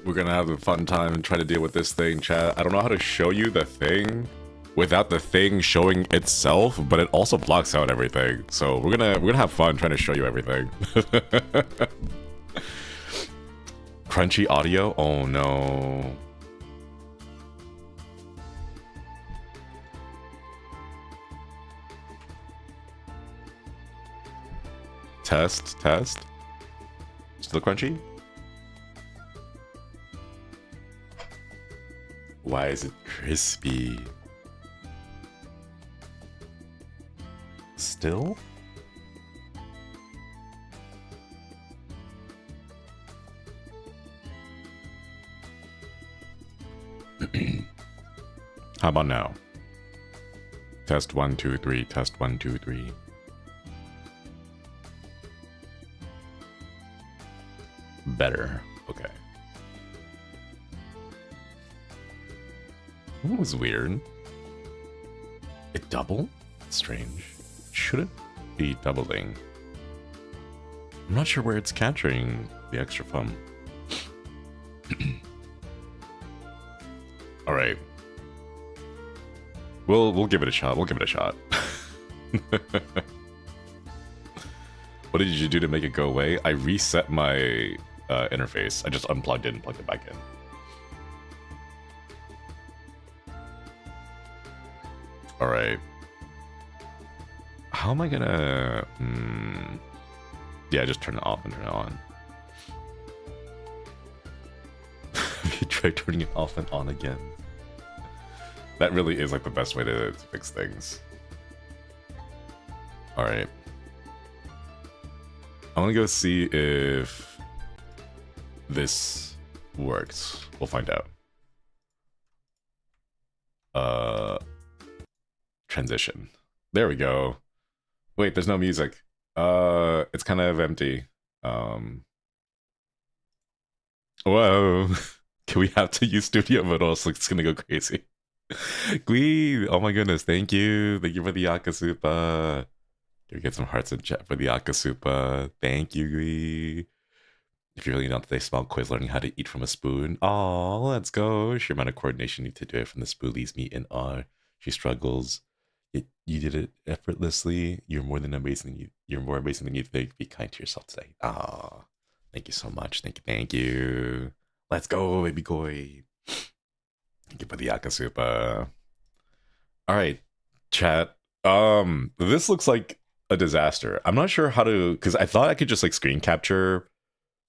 We're gonna have a fun time and try to deal with this thing, chat. I don't know how to show you the thing without the thing showing itself, but it also blocks out everything. So we're gonna have fun trying to show you everything. Crunchy audio? Oh no. Test. Still crunchy? Why is it crispy? Still? How about now? Test 1, 2, 3, test 1, 2, 3. Better. Okay. That was weird. It doubled? Strange. Shouldn't be doubling. I'm not sure where it's capturing the extra fun. All right. We'll give it a shot. We'll give it a shot. What did you do to make it go away? I reset my interface. I just unplugged it and plugged it back in. All right. How am I gonna? Yeah, just turn it off and turn it on. You try turning it off and on again. That really is like the best way to fix things. All right. I want to go see if this works. We'll find out. Transition. There we go. Wait, there's no music. It's kind of empty. Whoa. Can we have to use studio mode or else it's gonna go crazy? Glee, oh my goodness, thank you. Thank you for the Akasupa. You get some hearts in chat for the Akasupa. Thank you, Glee. If you're really not today, small quiz learning how to eat from a spoon. Oh, let's go. Sheer amount of coordination you need to do it from the spoon leaves me in awe. She struggles. You did it effortlessly. You're more than amazing. You're more amazing than you think. Be kind to yourself today. Ah, thank you so much. Thank you. Let's go, baby boy. Thank you for the Akasupa. All right, chat. This looks like a disaster. I'm not sure how to, because I thought I could just like screen capture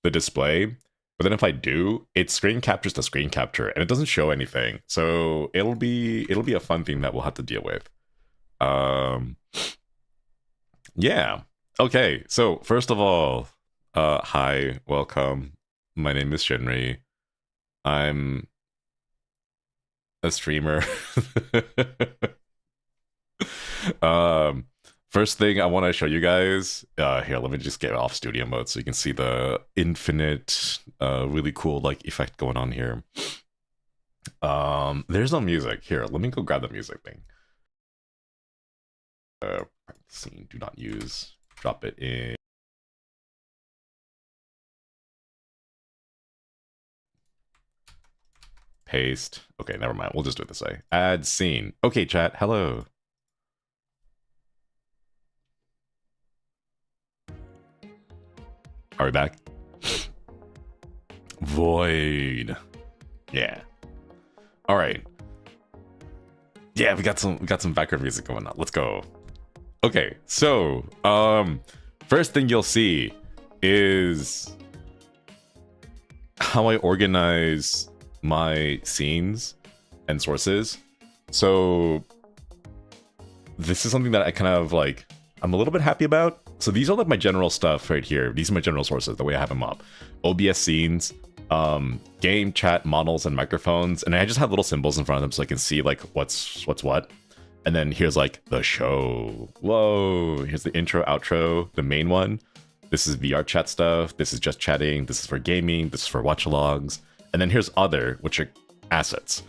the display, but then if I do, it screen captures the screen capture and it doesn't show anything. So it'll be a fun thing that we'll have to deal with. Yeah. Okay. So first of all, hi, welcome. My name is Shinri. I'm a streamer. First thing I want to show you guys, here, let me just get off studio mode so you can see the infinite, really cool like effect going on here. There's no music. Here, let me go grab the music thing. Scene, do not use. Drop it in. Paste. Okay, never mind. We'll just do it this way. Add scene. Okay, chat. Hello. Are we back? Void. Yeah. All right. Yeah, we got some background music going on. Let's go. Okay, so first thing you'll see is how I organize my scenes and sources. So this is something that I kind of like, I'm a little bit happy about. So these are like my general stuff right here. These are my general sources, the way I have them up. OBS scenes, game, chat, models, and microphones. And I just have little symbols in front of them so I can see like what's what. And then here's like the show. Whoa, here's the intro, outro, the main one. This is VR chat stuff. This is just chatting. This is for gaming. This is for watch-alongs. And then here's other, which are assets.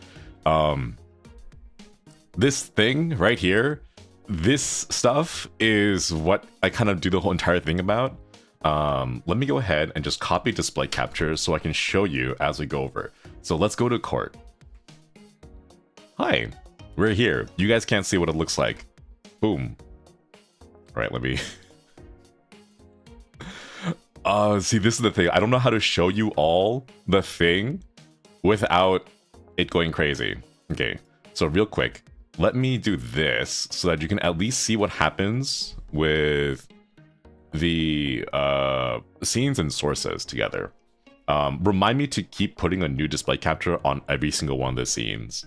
This thing right here, this stuff is what I kind of do the whole entire thing about. Let me go ahead and just copy display capture so I can show you as we go over. So let's go to court. Hi, we're here. You guys can't see what it looks like. Boom. All right, let me... see, this is the thing. I don't know how to show you all the thing without it going crazy. Okay, so real quick, let me do this so that you can at least see what happens with the scenes and sources together. Remind me to keep putting a new display capture on every single one of the scenes.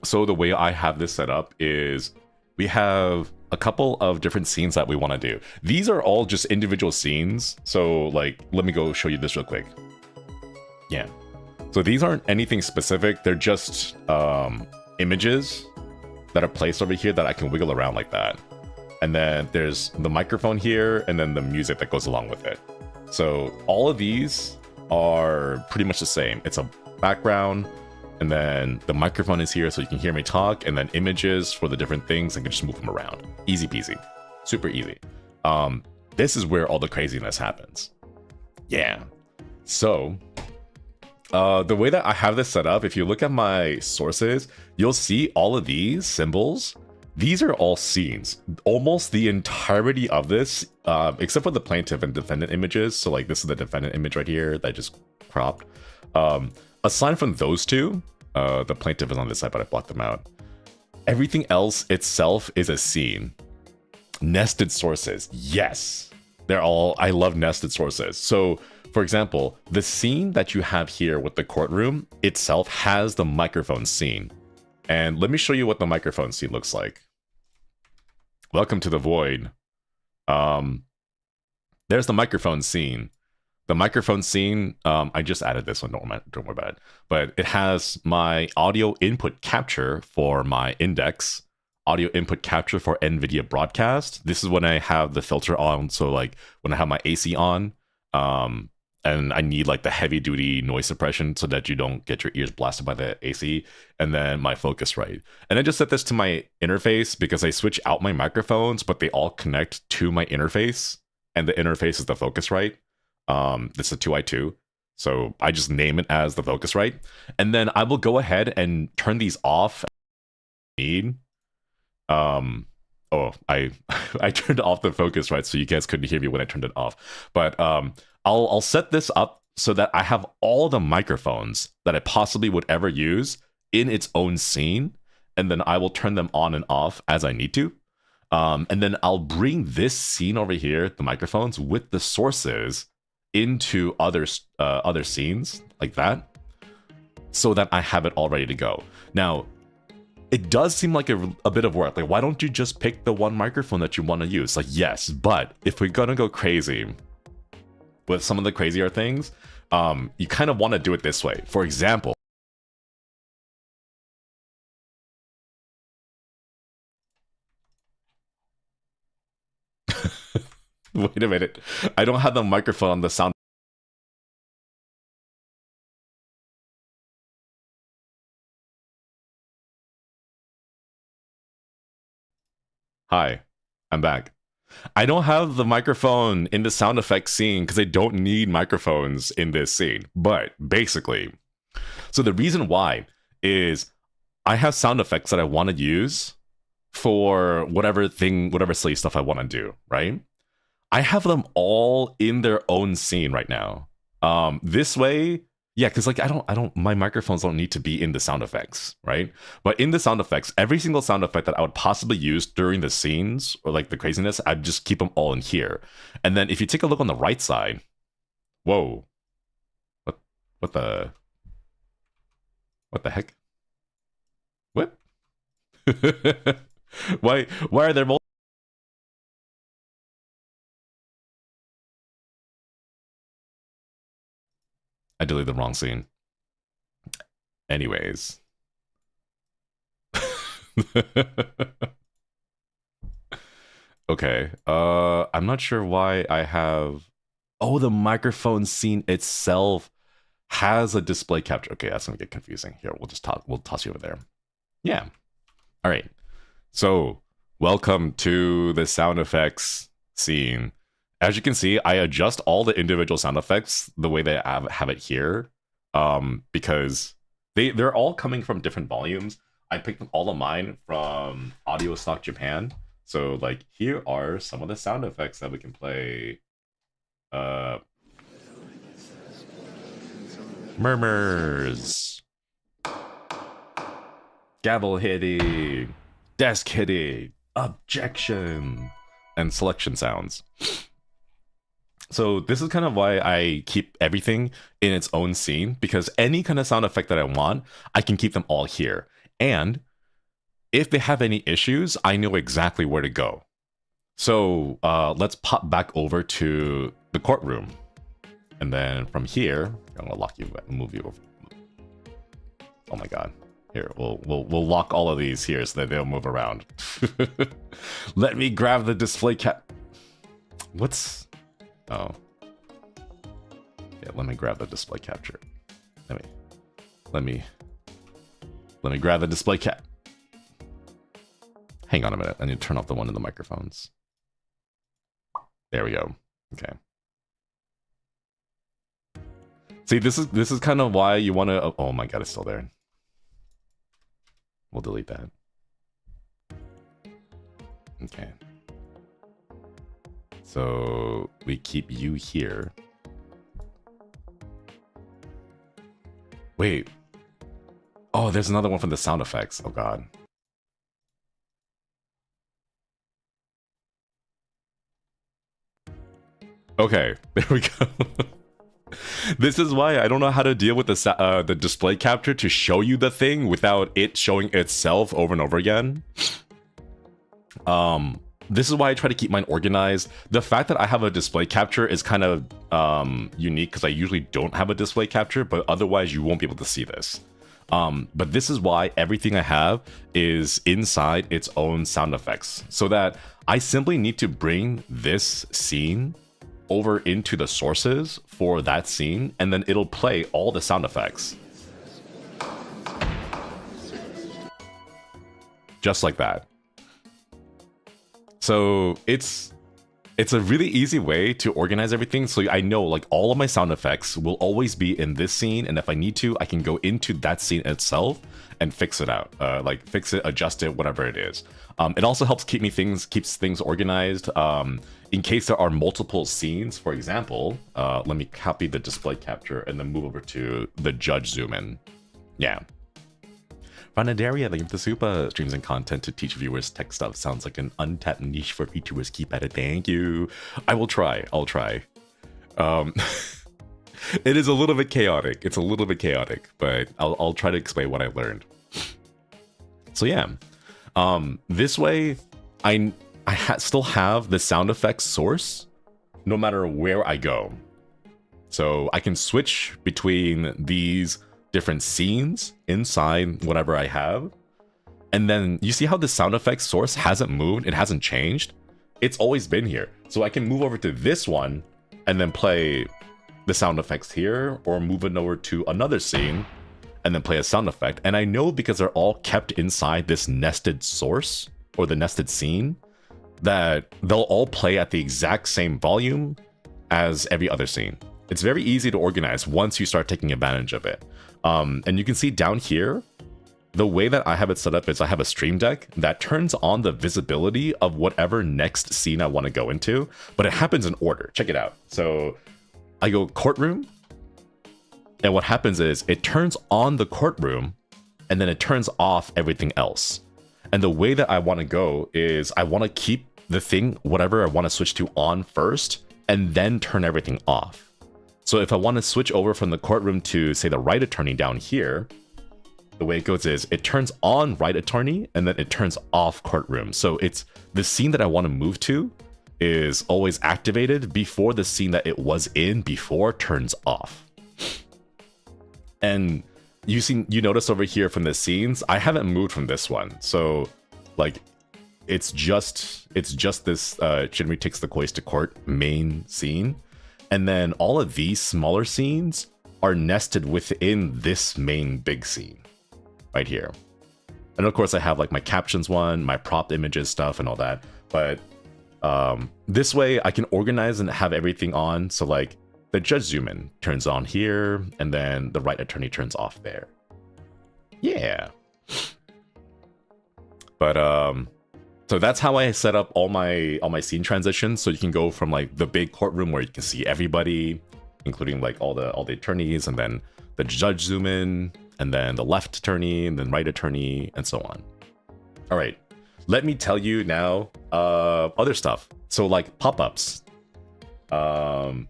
So the way I have this set up is we have a couple of different scenes that we want to do. These are all just individual scenes. So like, let me go show you this real quick. Yeah. So these aren't anything specific. They're just images that are placed over here that I can wiggle around like that. And then there's the microphone here and then the music that goes along with it. So all of these are pretty much the same. It's a background, and then the microphone is here so you can hear me talk, and then images for the different things. I can just move them around. Easy peasy. Super easy. This is where all the craziness happens. Yeah. So the way that I have this set up, if you look at my sources, you'll see all of these symbols. These are all scenes. Almost the entirety of this, except for the plaintiff and defendant images. So like this is the defendant image right here that I just cropped. Aside from those two, the plaintiff is on this side, but I blocked them out. Everything else itself is a scene. Nested sources. Yes. They're all, I love nested sources. So for example, the scene that you have here with the courtroom itself has the microphone scene. And let me show you what the microphone scene looks like. Welcome to the void. There's the microphone scene. The microphone scene, I just added this one, don't worry about it. But it has my audio input capture for my index, audio input capture for NVIDIA broadcast. This is when I have the filter on, so like when I have my AC on, and I need like the heavy duty noise suppression so that you don't get your ears blasted by the AC, and then my Focusrite. And I just set this to my interface because I switch out my microphones, but they all connect to my interface, and the interface is the Focusrite. This is a 2i2, so I just name it as the Focusrite, and then I will go ahead and turn these off. Need. Oh, I turned off the Focusrite so you guys couldn't hear me when I turned it off, but I'll set this up so that I have all the microphones that I possibly would ever use in its own scene, and then I will turn them on and off as I need to. And then I'll bring this scene over here, the microphones, with the sources into other scenes like that, so that I have it all ready to go. Now, it does seem like a bit of work. Like, why don't you just pick the one microphone that you want to use? Like, yes, but if we're gonna go crazy with some of the crazier things, you kind of want to do it this way. For example, wait a minute, I don't have the microphone on the sound. Hi, I'm back. I don't have the microphone in the sound effects scene because I don't need microphones in this scene. But basically, so the reason why is I have sound effects that I want to use for whatever silly stuff I want to do, right? I have them all in their own scene right now. This way, yeah, because like my microphones don't need to be in the sound effects, right? But in the sound effects, every single sound effect that I would possibly use during the scenes or like the craziness, I'd just keep them all in here. And then if you take a look on the right side, whoa, what the heck? What? Why are there multiple? I deleted the wrong scene. Anyways. Okay. I'm not sure why I have... Oh, the microphone scene itself has a display capture. Okay, that's gonna get confusing. Here, we'll toss you over there. Yeah. All right. So, welcome to the sound effects scene. as you can see, I adjust all the individual sound effects the way they have it here, because they're all coming from different volumes. I picked all of mine from Audio Stock Japan. So like here are some of the sound effects that we can play. Murmurs, gavel hitting, desk hitting, objection, and selection sounds. So this is kind of why I keep everything in its own scene, because any kind of sound effect that I want, I can keep them all here. And if they have any issues, I know exactly where to go. So let's pop back over to the courtroom. And then from here, I'm gonna lock you, move you over. Oh my God. Here, we'll lock all of these here so that they'll move around. Let me grab the display cap. What's... Oh. Yeah, let me grab the display capture. Let me grab the display cap. Hang on a minute. I need to turn off the one in the microphones. There we go. Okay. See, this is kind of why you want to... Oh my God, it's still there. We'll delete that. Okay. So we keep you here. Wait. Oh, there's another one from the sound effects. Oh God. Okay, there we go. This is why I don't know how to deal with the display capture to show you the thing without it showing itself over and over again. This is why I try to keep mine organized. The fact that I have a display capture is kind of unique because I usually don't have a display capture, but otherwise you won't be able to see this. But this is why everything I have is inside its own sound effects, so that I simply need to bring this scene over into the sources for that scene, and then it'll play all the sound effects. Just like that. So it's a really easy way to organize everything, so I know like all of my sound effects will always be in this scene, and if I need to, I can go into that scene itself and fix it out. Like fix it, adjust it, whatever it is. It also helps keeps things organized. In case there are multiple scenes, for example, let me copy the display capture and then move over to the judge zoom in. Yeah. Vanadaria, thank you for the super streams and content to teach viewers tech stuff. Sounds like an untapped niche for VTubers. Keep at it. Thank you. I will try. I'll try. It is a little bit chaotic. It's a little bit chaotic, but I'll try to explain what I learned. So yeah, this way I still have the sound effects source no matter where I go. So I can switch between these different scenes inside whatever I have. And then you see how the sound effects source hasn't moved, it hasn't changed. It's always been here. So I can move over to this one and then play the sound effects here, or move it over to another scene and then play a sound effect. And I know because they're all kept inside this nested source or the nested scene that they'll all play at the exact same volume as every other scene. It's very easy to organize once you start taking advantage of it. And you can see down here, the way that I have it set up is I have a stream deck that turns on the visibility of whatever next scene I want to go into, but it happens in order. Check it out. So I go courtroom, and what happens is it turns on the courtroom and then it turns off everything else. And the way that I want to go is I want to keep the thing, whatever I want to switch to, on first and then turn everything off. So if I want to switch over from the courtroom to, say, the right attorney down here, the way it goes is it turns on right attorney and then it turns off courtroom. So it's the scene that I want to move to is always activated before the scene that it was in before turns off. And you notice over here from the scenes, I haven't moved from this one. So like it's just this Shinri takes the Kois to court main scene. And then all of these smaller scenes are nested within this main big scene right here. And of course I have like my captions one, my prop images stuff and all that. But This way I can organize and have everything on. So like the judge zoom in turns on here, and then the right attorney turns off there. Yeah. But so that's how I set up all my scene transitions. So you can go from like the big courtroom where you can see everybody, including like all the attorneys, and then the judge zoom in, and then the left attorney, and then right attorney, and so on. All right, let me tell you now other stuff. So like pop-ups. The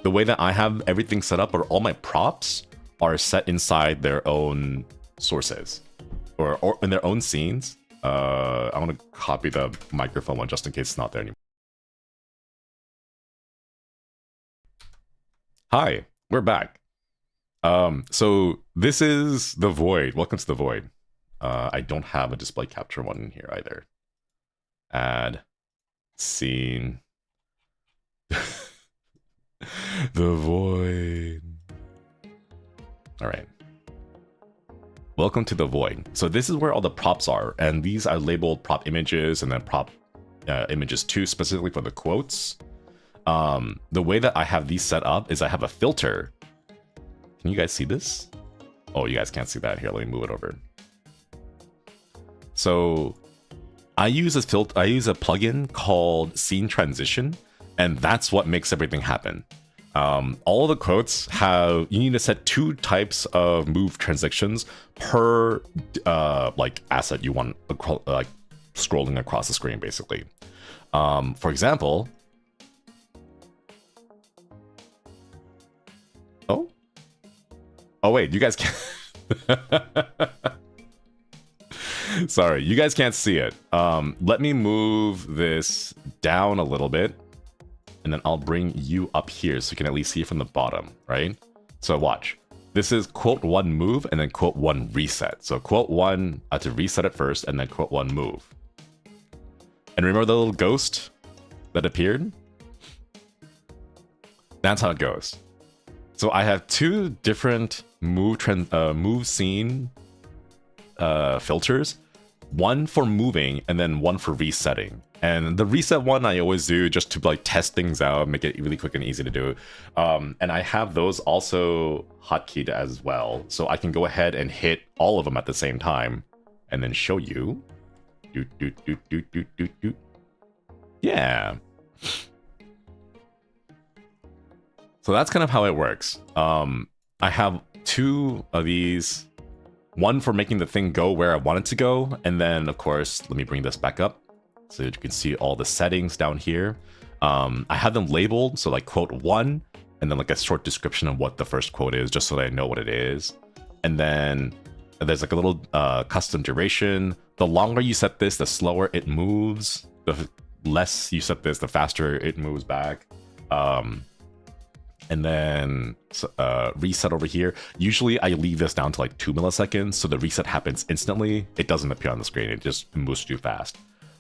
way that I have everything set up, or all my props are set inside their own sources, or in their own scenes. I want to copy the microphone one just in case it's not there anymore. Hi, we're back. So this is the Void. Welcome to the Void. I don't have a display capture one in here either. Add scene. The Void. All right. Welcome to the Void. So this is where all the props are, and these are labeled prop images, and then prop images 2 specifically for the quotes. The way that I have these set up is I have a filter. Can you guys see this? Oh, you guys can't see that. Here, let me move it over. So I use a plugin called Scene Transition, and that's what makes everything happen. All the quotes have, you need to set 2 types of move transitions per like asset you want, like scrolling across the screen basically. For example, oh wait, you guys can't. Sorry, you guys can't see it. Let me move this down a little bit, and then I'll bring you up here so you can at least see it from the bottom, right? So watch. This is quote 1 move, and then quote 1 reset. So quote 1, I have to reset it first, and then quote 1 move. And remember the little ghost that appeared? That's how it goes. So I have 2 different move scene filters. One for moving, and then one for resetting. And the reset one I always do just to like test things out, make it really quick and easy to do. And I have those also hotkeyed as well, so I can go ahead and hit all of them at the same time, and then show you. Yeah. So that's kind of how it works. I have 2 of these. One for making the thing go where I want it to go, and then of course, let me bring this back up so that you can see all the settings down here. I have them labeled, so like quote 1, and then like a short description of what the first quote is, just so that I know what it is. And then there's like a little custom duration. The longer you set this, the slower it moves. The less you set this, the faster it moves back. And then reset over here. Usually I leave this down to like 2 milliseconds, so the reset happens instantly. It doesn't appear on the screen, it just moves too fast.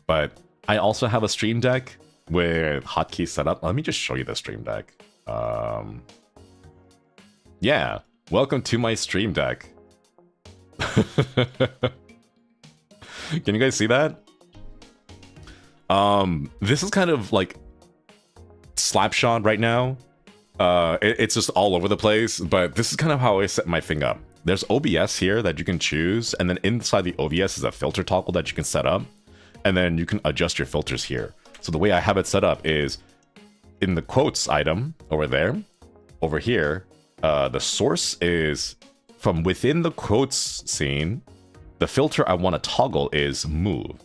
But I also have a stream deck with hotkeys set up. Let me just show you the stream deck. Yeah, welcome to my stream deck. Can you guys see that? This is kind of like slapshot right now. It's just all over the place, but this is kind of how I set my thing up. There's OBS here that you can choose, and then inside the OBS is a filter toggle that you can set up, and then you can adjust your filters here. So the way I have it set up is in the quotes item over there, over here, the source is from within the quotes scene. The filter I want to toggle is move,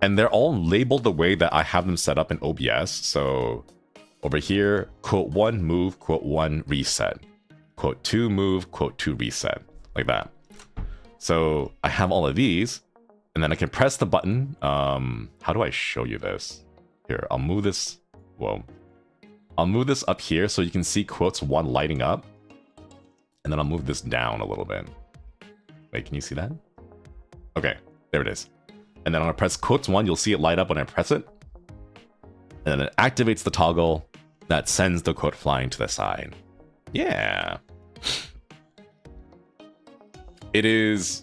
and they're all labeled the way that I have them set up in OBS. So over here, quote 1 move, quote 1 reset, quote 2 move, quote 2 reset, like that. So I have all of these, and then I can press the button. How do I show you this? Here, I'll move this. Whoa. I'll move this up here so you can see quotes 1 lighting up, and then I'll move this down a little bit. Wait, can you see that? Okay, there it is. And then when I press quotes 1, you'll see it light up when I press it. And then it activates the toggle that sends the quote flying to the side. Yeah. It is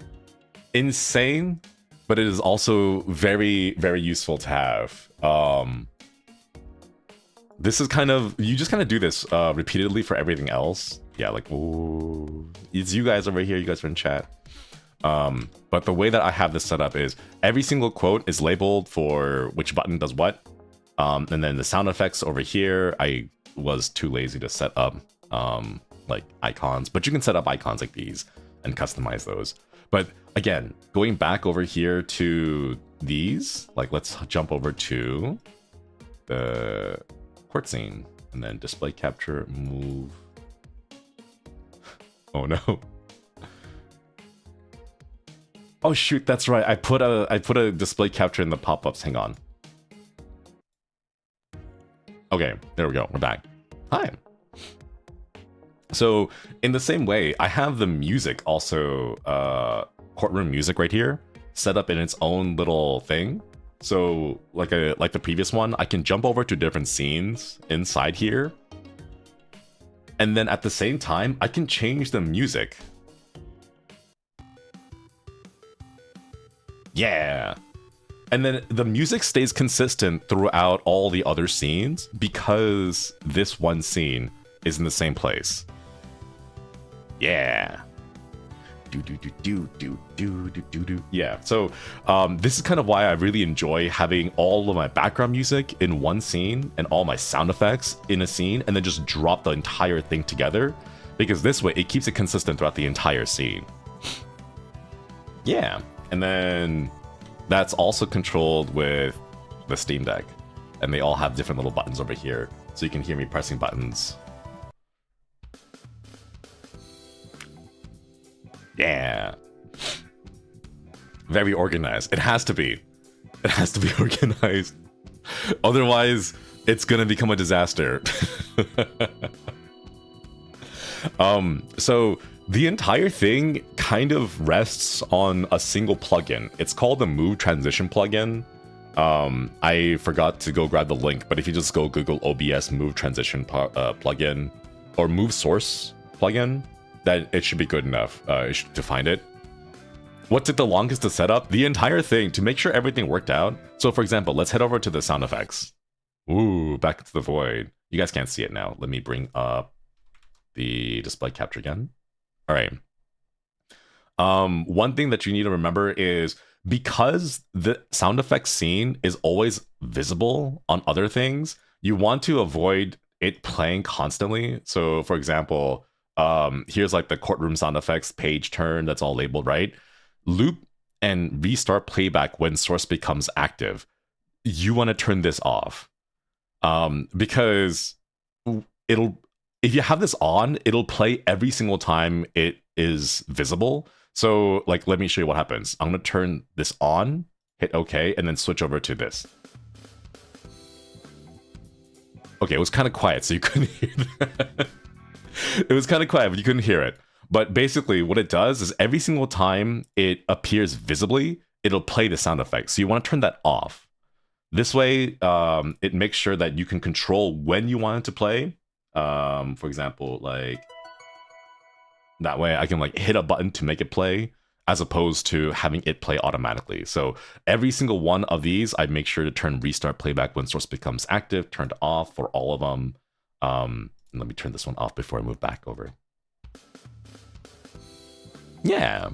insane, but it is also very, very useful to have. this is kind of, you just kind of do this repeatedly for everything else. Yeah, like, ooh, it's you guys over here, you guys are in chat. But the way that I have this set up is every single quote is labeled for which button does what. And then the sound effects over here, I was too lazy to set up like icons, but you can set up icons like these and customize those. But again, going back over here to these, like let's jump over to the court scene and then display capture, move. Oh no. Oh shoot, that's right. I put a display capture in the pop-ups. Hang on. Okay, there we go. We're back. Hi. So in the same way, I have the music also, courtroom music right here, set up in its own little thing. So like the previous one, I can jump over to different scenes inside here. And then at the same time, I can change the music. Yeah. And then the music stays consistent throughout all the other scenes because this one scene is in the same place. Yeah. Yeah, so this is kind of why I really enjoy having all of my background music in one scene and all my sound effects in a scene and then just drop the entire thing together, because this way it keeps it consistent throughout the entire scene. Yeah, and then that's also controlled with the Steam Deck, and they all have different little buttons over here, so you can hear me pressing buttons. Yeah. Very organized. It has to be. It has to be organized. Otherwise, it's gonna become a disaster. So the entire thing kind of rests on a single plugin. It's called the Move Transition plugin. I forgot to go grab the link, but if you just go Google OBS Move Transition plugin or Move Source plugin, that it should be good enough to find it. What took the longest to set up? The entire thing, to make sure everything worked out. So for example, let's head over to the sound effects. Ooh, back into the void. You guys can't see it now. Let me bring up the display capture again. All right. One thing that you need to remember is because the sound effects scene is always visible on other things, you want to avoid it playing constantly. So for example, here's like the courtroom sound effects page turn, that's all labeled, right? Loop and restart playback when source becomes active. You want to turn this off, because if you have this on, it'll play every single time it is visible. So like, let me show you what happens. I'm gonna turn this on, hit OK, and then switch over to this. Okay, it was kind of quiet, so you couldn't hear that. It was kind of quiet, but you couldn't hear it. But basically what it does is every single time it appears visibly, it'll play the sound effect. So you want to turn that off. This way, it makes sure that you can control when you want it to play. For example, like that way I can like hit a button to make it play as opposed to having it play automatically. So every single one of these, I make sure to turn restart playback when source becomes active, turned off for all of them. Let me turn this one off before I move back over. Yeah.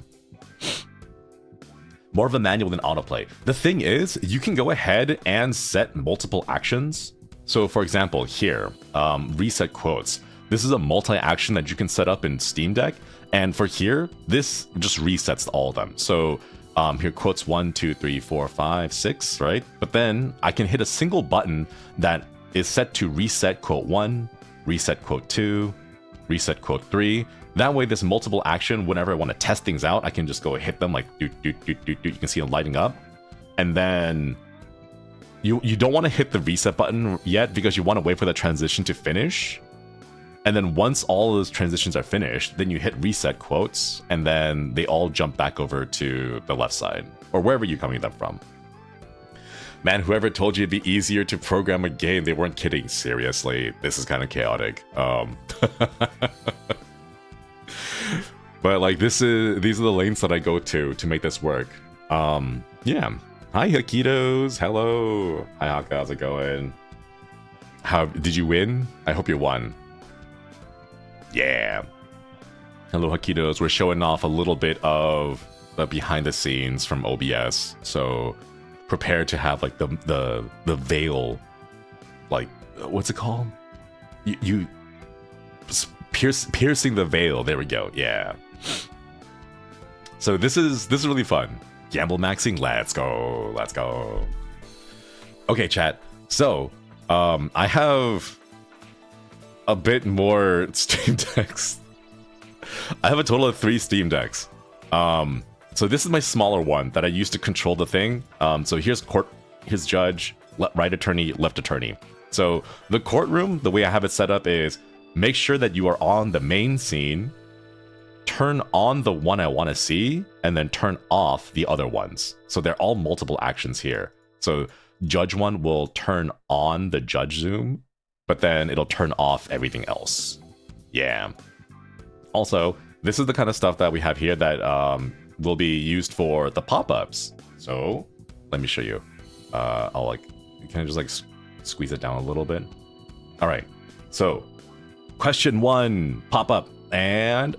More of a manual than autoplay. The thing is, you can go ahead and set multiple actions. So for example, here, reset quotes. This is a multi-action that you can set up in Steam Deck. And for here, this just resets all of them. So here, quotes 1, 2, 3, 4, 5, 6, right? But then I can hit a single button that is set to reset quote 1, reset quote 2, reset quote 3. That way, this multiple action, whenever I want to test things out, I can just go hit them like doot, doot, doot, doot, doot. You can see them lighting up. And then you don't want to hit the reset button yet because you want to wait for the transition to finish. And then once all those transitions are finished, then you hit reset quotes, and then they all jump back over to the left side or wherever you're coming them from. Man, whoever told you it'd be easier to program a game, they weren't kidding. Seriously, this is kind of chaotic. But like these are the lanes that I go to make this work. Yeah. Hi Hakitos, hello. Hi Haka, how's it going? How did you win? I hope you won. Yeah. Hello, Hakitos. We're showing off a little bit of the behind the scenes from OBS. So prepare to have like the veil, like what's it called? You piercing the veil. There we go. Yeah. So this is really fun. Gamble maxing. Let's go. Let's go. Okay, chat. So I have a bit more Steam Decks. I have a total of 3 Steam Decks. So this is my smaller one that I used to control the thing. So here's judge, right attorney, left attorney. So the courtroom, the way I have it set up is make sure that you are on the main scene, turn on the one I want to see, and then turn off the other ones. So they're all multiple actions here. So judge one will turn on the judge zoom, but then it'll turn off everything else. Yeah. Also, this is the kind of stuff that we have here that will be used for the pop-ups. So let me show you. I'll like, can I just like squeeze it down a little bit? All right. So question 1, pop-up, and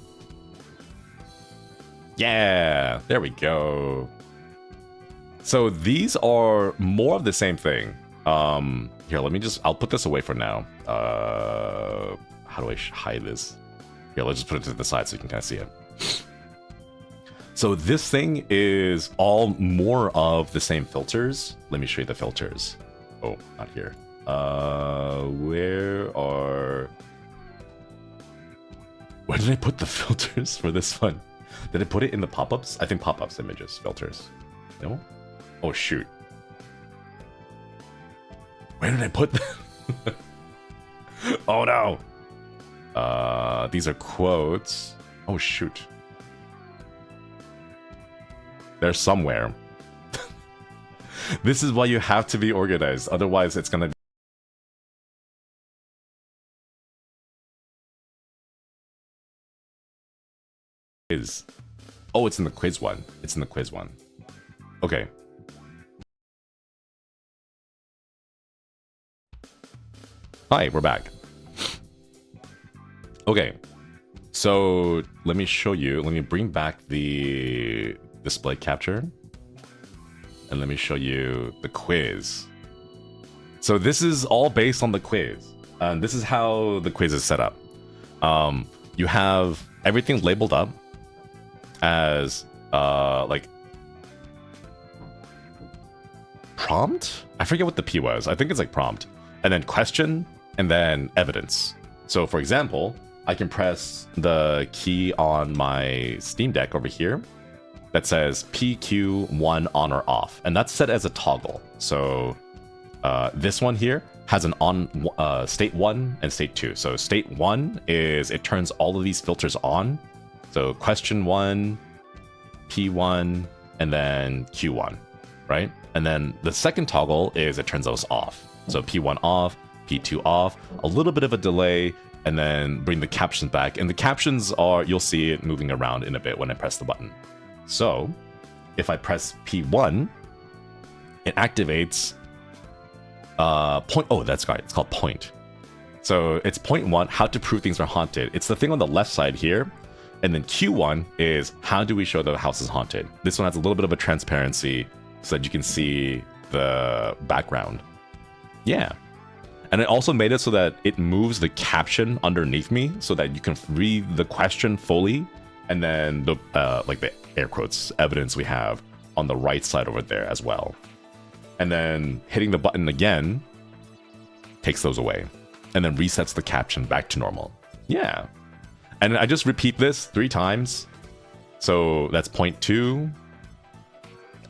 yeah, there we go. So these are more of the same thing. Here, let me I'll put this away for now. How do I hide this? Here, let's just put it to the side so you can kind of see it. So this thing is all more of the same filters. Let me show you the filters. Oh, not here. Where did I put the filters for this one? Did I put it in the pop-ups? I think pop-ups, images, filters. No? Oh, shoot. Where did I put them? Oh, no. These are quotes. Oh, shoot. They're somewhere. This is why you have to be organized. Otherwise, it's gonna... Oh, it's in the quiz one. It's in the quiz one. Okay. Hi, we're back. Okay. So let me show you. Let me bring back the display capture. And let me show you the quiz. So this is all based on the quiz. And this is how the quiz is set up. You have everything labeled up as like prompt? I forget what the P was. I think it's like prompt. And then question, and then evidence. So for example, I can press the key on my Steam Deck over here that says PQ1 on or off, and that's set as a toggle. So this one here has an on state 1 and state 2. So state 1 is it turns all of these filters on. So question 1, P1, and then Q1, right? And then the second toggle is it turns those off. So P1 off, P2 off, a little bit of a delay, and then bring the captions back. And the captions are, you'll see it moving around in a bit when I press the button. So if I press P1, it activates point. Oh, that's right. It's called point. So it's point 1, how to prove things are haunted. It's the thing on the left side here. And then Q1 is how do we show the house is haunted. This one has a little bit of a transparency so that you can see the background. Yeah. And it also made it so that it moves the caption underneath me so that you can read the question fully. And then the like the air quotes evidence we have on the right side over there as well. And then hitting the button again takes those away and then resets the caption back to normal. Yeah. And I just repeat this 3 times. So that's point 2.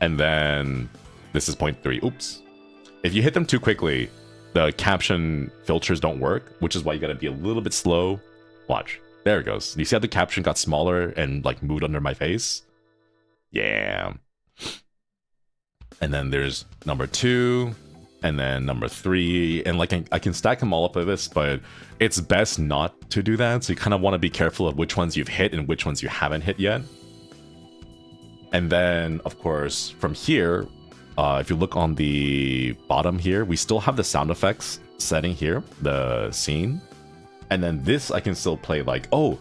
And then this is point 3. Oops. If you hit them too quickly, the caption filters don't work, which is why you gotta be a little bit slow. Watch. There it goes. You see how the caption got smaller and like moved under my face? Yeah. And then there's number 2. And then number 3, and like I can stack them all up with this, but it's best not to do that. So you kind of want to be careful of which ones you've hit and which ones you haven't hit yet. And then, of course, from here, if you look on the bottom here, we still have the sound effects setting here, the scene, and then this I can still play like, oh,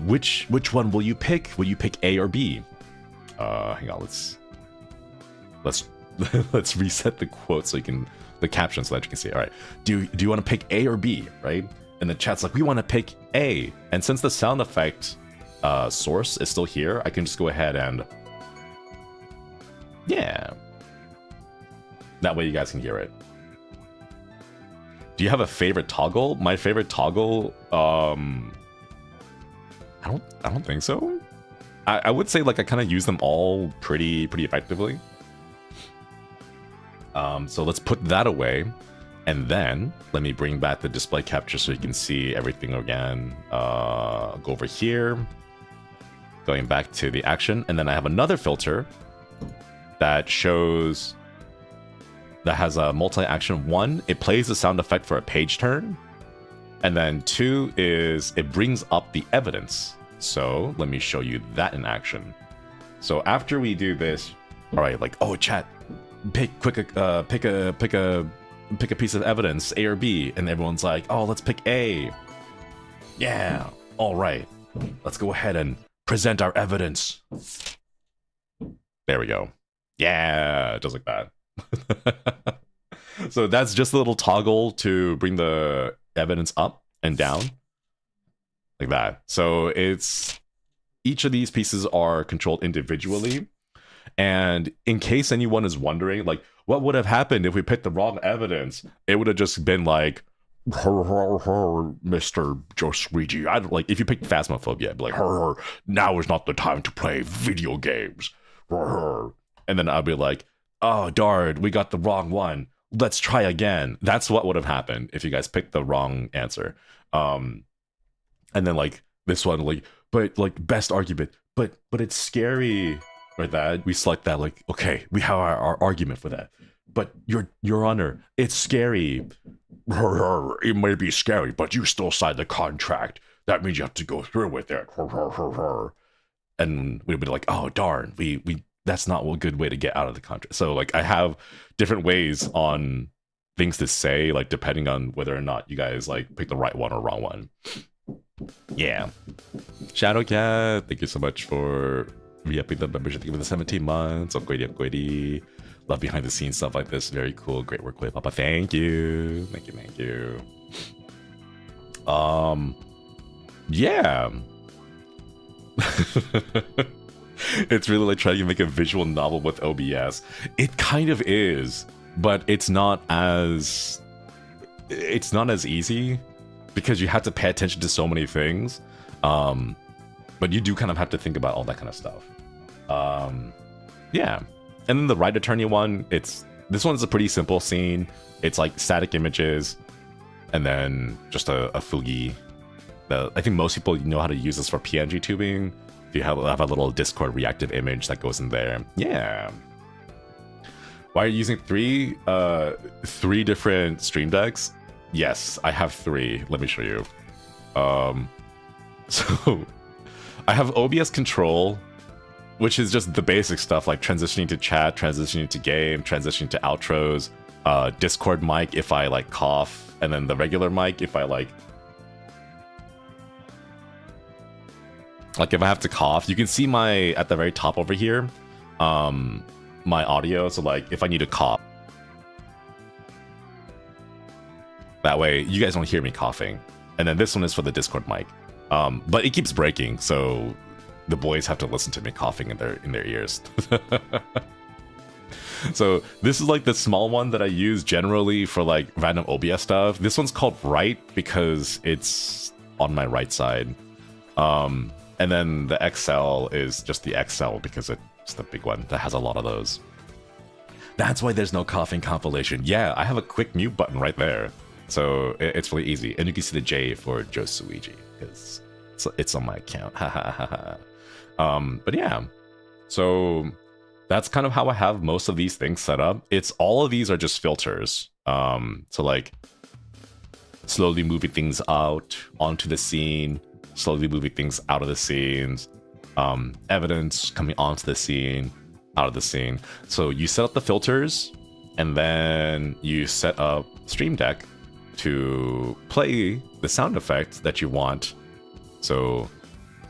which one will you pick? Will you pick A or B? Hang on, let's let's reset the quote so you can the caption so that you can see it. All right, do you want to pick A or B, right? And the chat's like, we want to pick A. And since the sound effect source is still here, I can just go ahead and yeah, that way you guys can hear it. Do you have a favorite toggle? My favorite toggle, I don't think so. I would say like I kind of use them all pretty effectively. So let's put that away, and then let me bring back the display capture so you can see everything again. Go over here, going back to the action, and then I have another filter that shows that has a multi-action. 1, it plays the sound effect for a page turn, and then 2 is it brings up the evidence. So let me show you that in action. So after we do this, all right, like, oh, chat, pick a piece of evidence, A or B, and everyone's like, oh, let's pick A. Yeah, all right, let's go ahead and present our evidence. There we go. Yeah, just like that. So that's just a little toggle to bring the evidence up and down like that. So it's each of these pieces are controlled individually. And in case anyone is wondering, like, what would have happened if we picked the wrong evidence? It would have just been like, Mr. Josuigi. Like, if you picked Phasmophobia, I'd be like, now is not the time to play video games. And then I'd be like, oh, darn, we got the wrong one. Let's try again. That's what would have happened if you guys picked the wrong answer. And then like this one, like, but like best argument, but it's scary. Right, that we select that, like, okay, we have our argument for that. But your honor, it's scary. It may be scary, but you still signed the contract. That means you have to go through with it. And we'd be like, oh darn, we that's not a good way to get out of the contract. So like I have different ways on things to say, like depending on whether or not you guys like pick the right one or wrong one. Yeah. Shadowcat, thank you so much for re-upping the membership. Thank you for the 17 months. Upgrady. Love behind the scenes stuff like this. Very cool. Great work with Papa. Thank you. Thank you. Yeah. It's really like trying to make a visual novel with OBS. It kind of is, but it's not as easy because you have to pay attention to so many things. But you do kind of have to think about all that kind of stuff. Yeah. And then the right attorney one, this one's a pretty simple scene. It's like static images and then just a Fugi. I think most people know how to use this for PNG tubing. If you have a little Discord reactive image that goes in there. Yeah. Why are you using three different stream decks? Yes, I have 3. Let me show you. So I have OBS control, which is just the basic stuff like transitioning to chat, transitioning to game, transitioning to outros, Discord mic if I like cough, and then the regular mic if I like if I have to cough. You can see my at the very top over here, my audio. So like if I need to cough, that way you guys don't hear me coughing. And then this one is for the Discord mic, but it keeps breaking, so the boys have to listen to me coughing in their ears. So this is like the small one that I use generally for like random OBS stuff. This one's called right because it's on my right side. And then the XL is just the XL because it's the big one that has a lot of those. That's why there's no coughing compilation. Yeah, I have a quick mute button right there. So it's really easy. And you can see the J for Josuigi because it's on my account. But yeah, so that's kind of how I have most of these things set up. All of these are just filters. So like slowly moving things out onto the scene, slowly moving things out of the scenes, evidence coming onto the scene, out of the scene. So you set up the filters and then you set up Stream Deck to play the sound effect that you want. So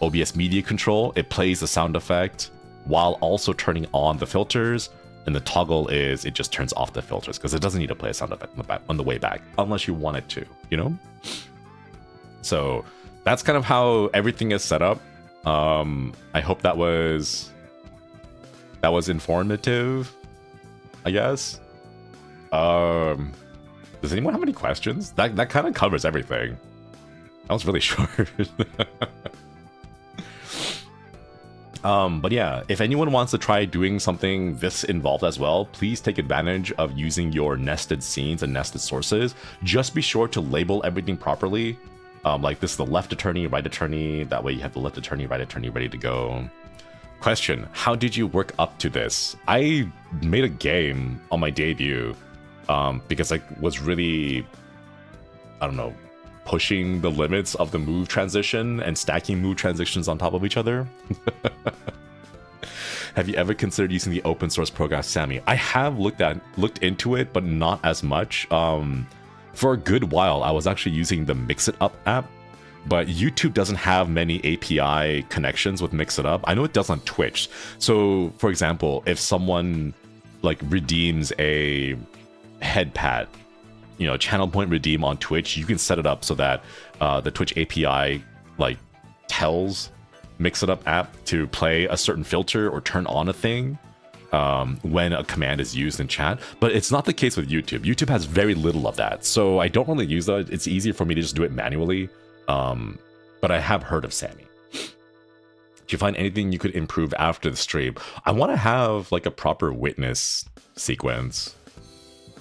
OBS media control, it plays the sound effect while also turning on the filters. And the toggle is it just turns off the filters because it doesn't need to play a sound effect on the way back unless you want it to, you know? So that's kind of how everything is set up. I hope that was informative, I guess. Does anyone have any questions? That kind of covers everything. That was really short. But yeah, if anyone wants to try doing something this involved as well, please take advantage of using your nested scenes and nested sources. Just be sure to label everything properly. Like this is the left attorney, right attorney. That way you have the left attorney, right attorney ready to go. Question, how did you work up to this? I made a game on my debut because I was really, I don't know, pushing the limits of the move transition and stacking move transitions on top of each other. Have you ever considered using the open source program Sammy? I have looked into it, but not as much. For a good while, I was actually using the Mix It Up app, but YouTube doesn't have many API connections with Mix It Up. I know it does on Twitch. So, for example, if someone like redeems a head pat, you know, channel point redeem on Twitch, you can set it up so that the Twitch API like tells Mix It Up app to play a certain filter or turn on a thing when a command is used in chat. But it's not the case with YouTube. YouTube has very little of that, so I don't really use that. It's easier for me to just do it manually. But I have heard of Sammy. Do you find anything you could improve after the stream? I want to have like a proper witness sequence.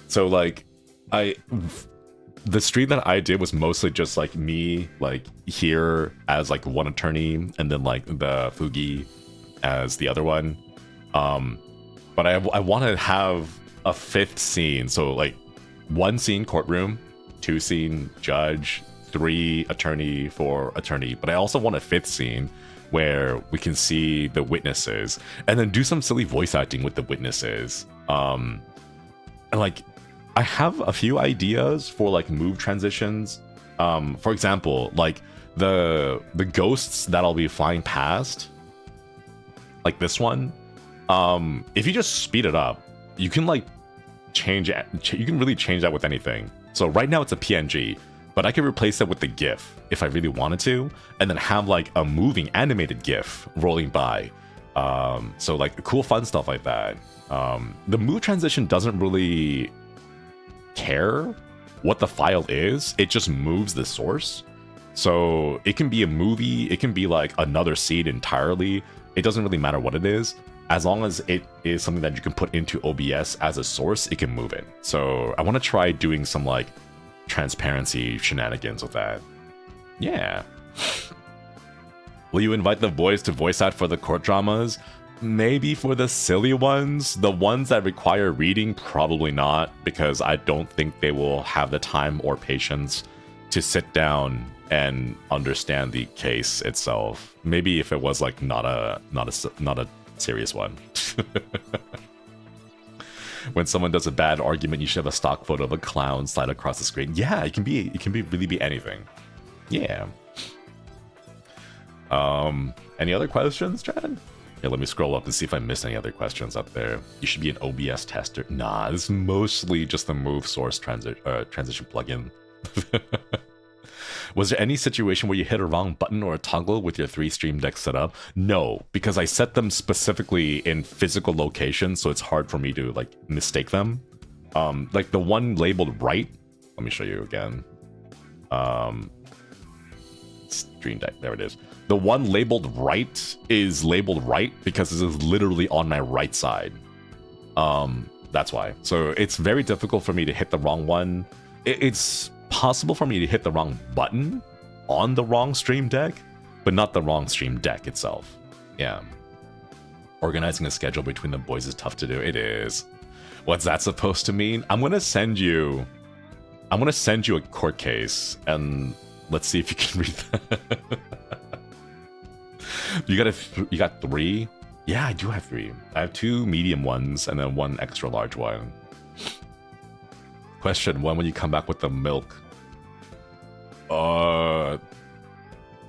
So like the stream that I did was mostly just like me like here as like one attorney and then like the Fugi as the other one. But I want to have a fifth scene. So like 1 scene courtroom, 2 scene judge, 3 attorney, 4 attorney. But I also want a 5th scene where we can see the witnesses and then do some silly voice acting with the witnesses. And like I have a few ideas for like move transitions. For example, like the ghosts that I'll be flying past, like this one. If you just speed it up, you can like change it. You can really change that with anything. So right now it's a PNG, but I could replace it with the GIF if I really wanted to, and then have like a moving animated GIF rolling by. So like cool fun stuff like that. The move transition doesn't really care what the file is. It just moves the source. So it can be a movie, it can be like another scene entirely. It doesn't really matter what it is. As long as it is something that you can put into OBS as a source, it can move it. So I want to try doing some like transparency shenanigans with that. Yeah. Will you invite the boys to voice act for the court dramas? Maybe for the silly ones. The ones that require reading, probably not, because I don't think they will have the time or patience to sit down and understand the case itself. Maybe if it was like not a serious one. When someone does a bad argument, you should have a stock photo of a clown slide across the screen. Yeah, it can really be anything. Yeah. Any other questions, Chad? Yeah, let me scroll up and see if I missed any other questions up there. You should be an OBS tester. Nah, this is mostly just the move source transition plugin. Was there any situation where you hit a wrong button or a toggle with your 3 stream decks set up? No, because I set them specifically in physical locations, so it's hard for me to like mistake them. Like the one labeled right. Let me show you again. Stream deck, there it is. The one labeled right is labeled right because this is literally on my right side. That's why. So it's very difficult for me to hit the wrong one. It's possible for me to hit the wrong button on the wrong stream deck, but not the wrong stream deck itself. Yeah. Organizing a schedule between the boys is tough to do. It is. What's that supposed to mean? I'm gonna send you a court case and let's see if you can read that. You got 3? Yeah, I do have 3. I have 2 medium ones and then 1 extra large one. Question, when will you come back with the milk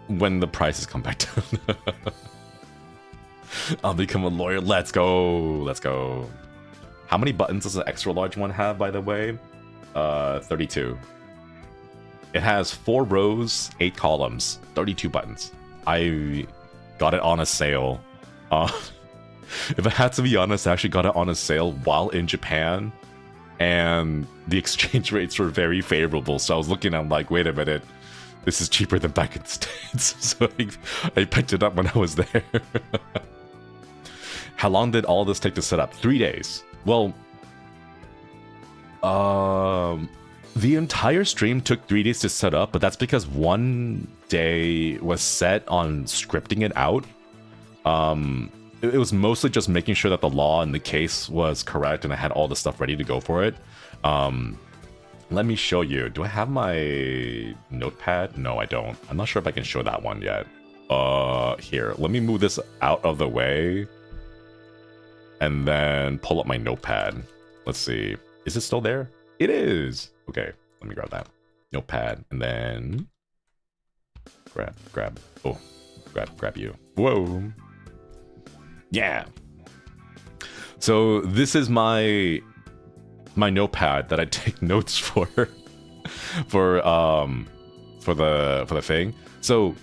When the prices come back down. I'll become a lawyer. Let's go. Let's go. How many buttons does the extra large one have, by the way? 32. It has 4 rows, 8 columns, 32 buttons. I got it on a sale. If I had to be honest, I actually got it on a sale while in Japan, and the exchange rates were very favorable. So I was looking, I'm like, wait a minute, this is cheaper than back in the States. So I picked it up when I was there. How long did all this take to set up? 3 days. Well, the entire stream took 3 days to set up, but that's because one day was set on scripting it out. It was mostly just making sure that the law in the case was correct and I had all the stuff ready to go for it. Let me show you. Do I have my notepad? No, I don't. I'm not sure if I can show that one yet. Here, let me move this out of the way and then pull up my notepad. Let's see. Is it still there? It is. Okay, let me grab that notepad and then grab. Oh, grab you. Whoa. Yeah. So this is my notepad that I take notes for the thing. So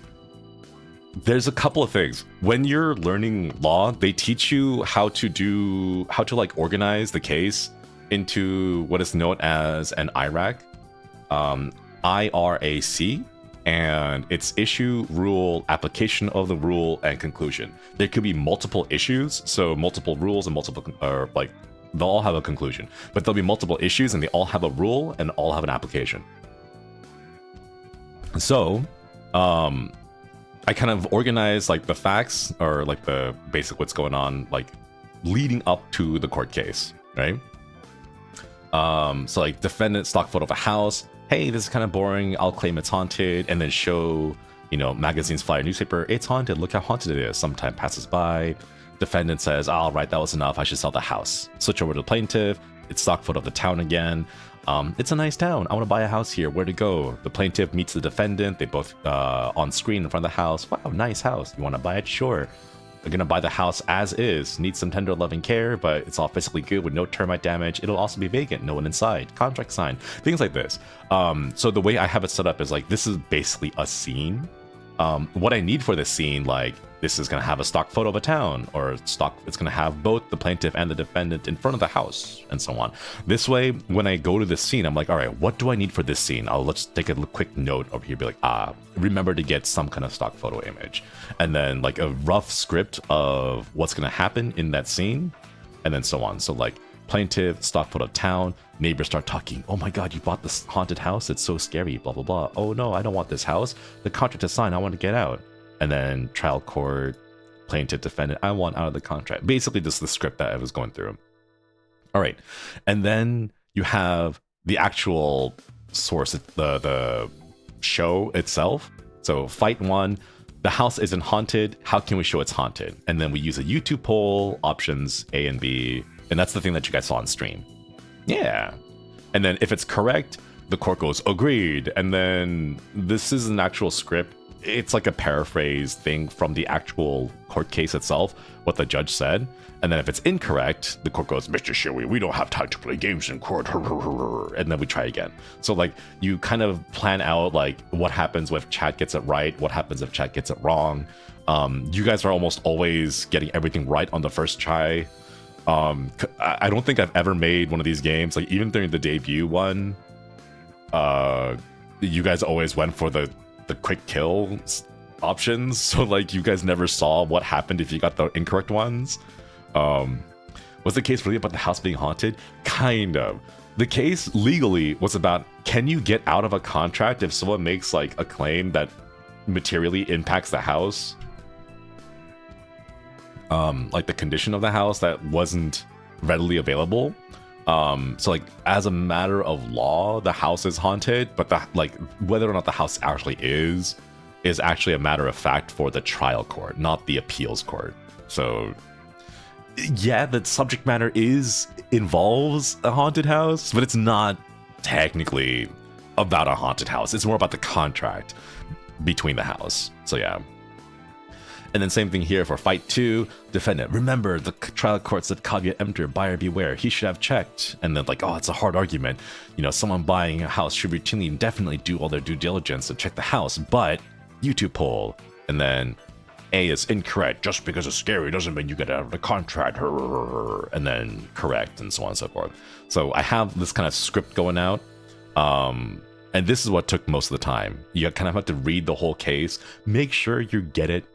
there's a couple of things. When you're learning law, they teach you how to like organize the case into what is known as an IRAC, IRAC, and it's issue, rule, application of the rule, and conclusion. There could be multiple issues, so multiple rules and multiple, or like, they'll all have a conclusion, but there'll be multiple issues and they all have a rule and all have an application. So, I kind of organize like the facts, or like the basic what's going on, like leading up to the court case, right? So like defendant stock photo of a house. Hey, this is kind of boring. I'll claim it's haunted, and then show, you know, magazines, flyer, newspaper. It's haunted. Look how haunted it is. Some time passes by. Defendant says, all right, that was enough. I should sell the house. Switch over to the plaintiff. It's stock photo of the town again. It's a nice town. I want to buy a house here. Where to go? The plaintiff meets the defendant. They both on screen in front of the house. Wow, nice house. You want to buy it? Sure. They're going to buy the house as is. Needs some tender loving care, but it's all physically good with no termite damage. It'll also be vacant. No one inside. Contract signed. Things like this. So the way I have it set up is like, this is basically a scene. What I need for this scene, like, this is going to have a stock photo of a town, or it's going to have both the plaintiff and the defendant in front of the house, and so on. This way, when I go to this scene, I'm like, all right, what do I need for this scene? Let's take a quick note over here, be like, remember to get some kind of stock photo image. And then like a rough script of what's going to happen in that scene, and then so on. So like, plaintiff, stock photo of town, neighbors start talking. Oh my God, you bought this haunted house? It's so scary, blah, blah, blah. Oh no, I don't want this house. The contract is signed, I want to get out. And then trial court, plaintiff, defendant, I want out of the contract. Basically, this is the script that I was going through. All right. And then you have the actual source, the show itself. So fight 1, the house isn't haunted. How can we show it's haunted? And then we use a YouTube poll, options A and B. And that's the thing that you guys saw on stream. Yeah. And then if it's correct, the court goes, agreed. And then this is an actual script. It's like a paraphrase thing from the actual court case itself, what the judge said. And then if it's incorrect, the court goes, Mr. Shinri, we don't have time to play games in court. And then we try again. So like, you kind of plan out like what happens if chat gets it right, what happens if chat gets it wrong. You guys are almost always getting everything right on the first try. I don't think I've ever made one of these games, like even during the debut one, you guys always went for the quick kill options, so like you guys never saw what happened if you got the incorrect ones. Was the case really about the house being haunted? Kind of. The case legally was about, can you get out of a contract if someone makes like a claim that materially impacts the house? Like the condition of the house that wasn't readily available. So like, as a matter of law, the house is haunted, but like whether or not the house actually is actually a matter of fact for the trial court, not the appeals court. So yeah, the subject matter involves a haunted house, but it's not technically about a haunted house. It's more about the contract between the house. So yeah. And then same thing here for fight 2. Defendant, remember the trial court said caveat emptor, buyer beware. He should have checked. And then like, oh, it's a hard argument. You know, someone buying a house should routinely and definitely do all their due diligence and check the house. But YouTube poll. And then A is incorrect. Just because it's scary doesn't mean you get out of the contract. And then correct, and so on and so forth. So I have this kind of script going out. And this is what took most of the time. You kind of have to read the whole case. Make sure you get it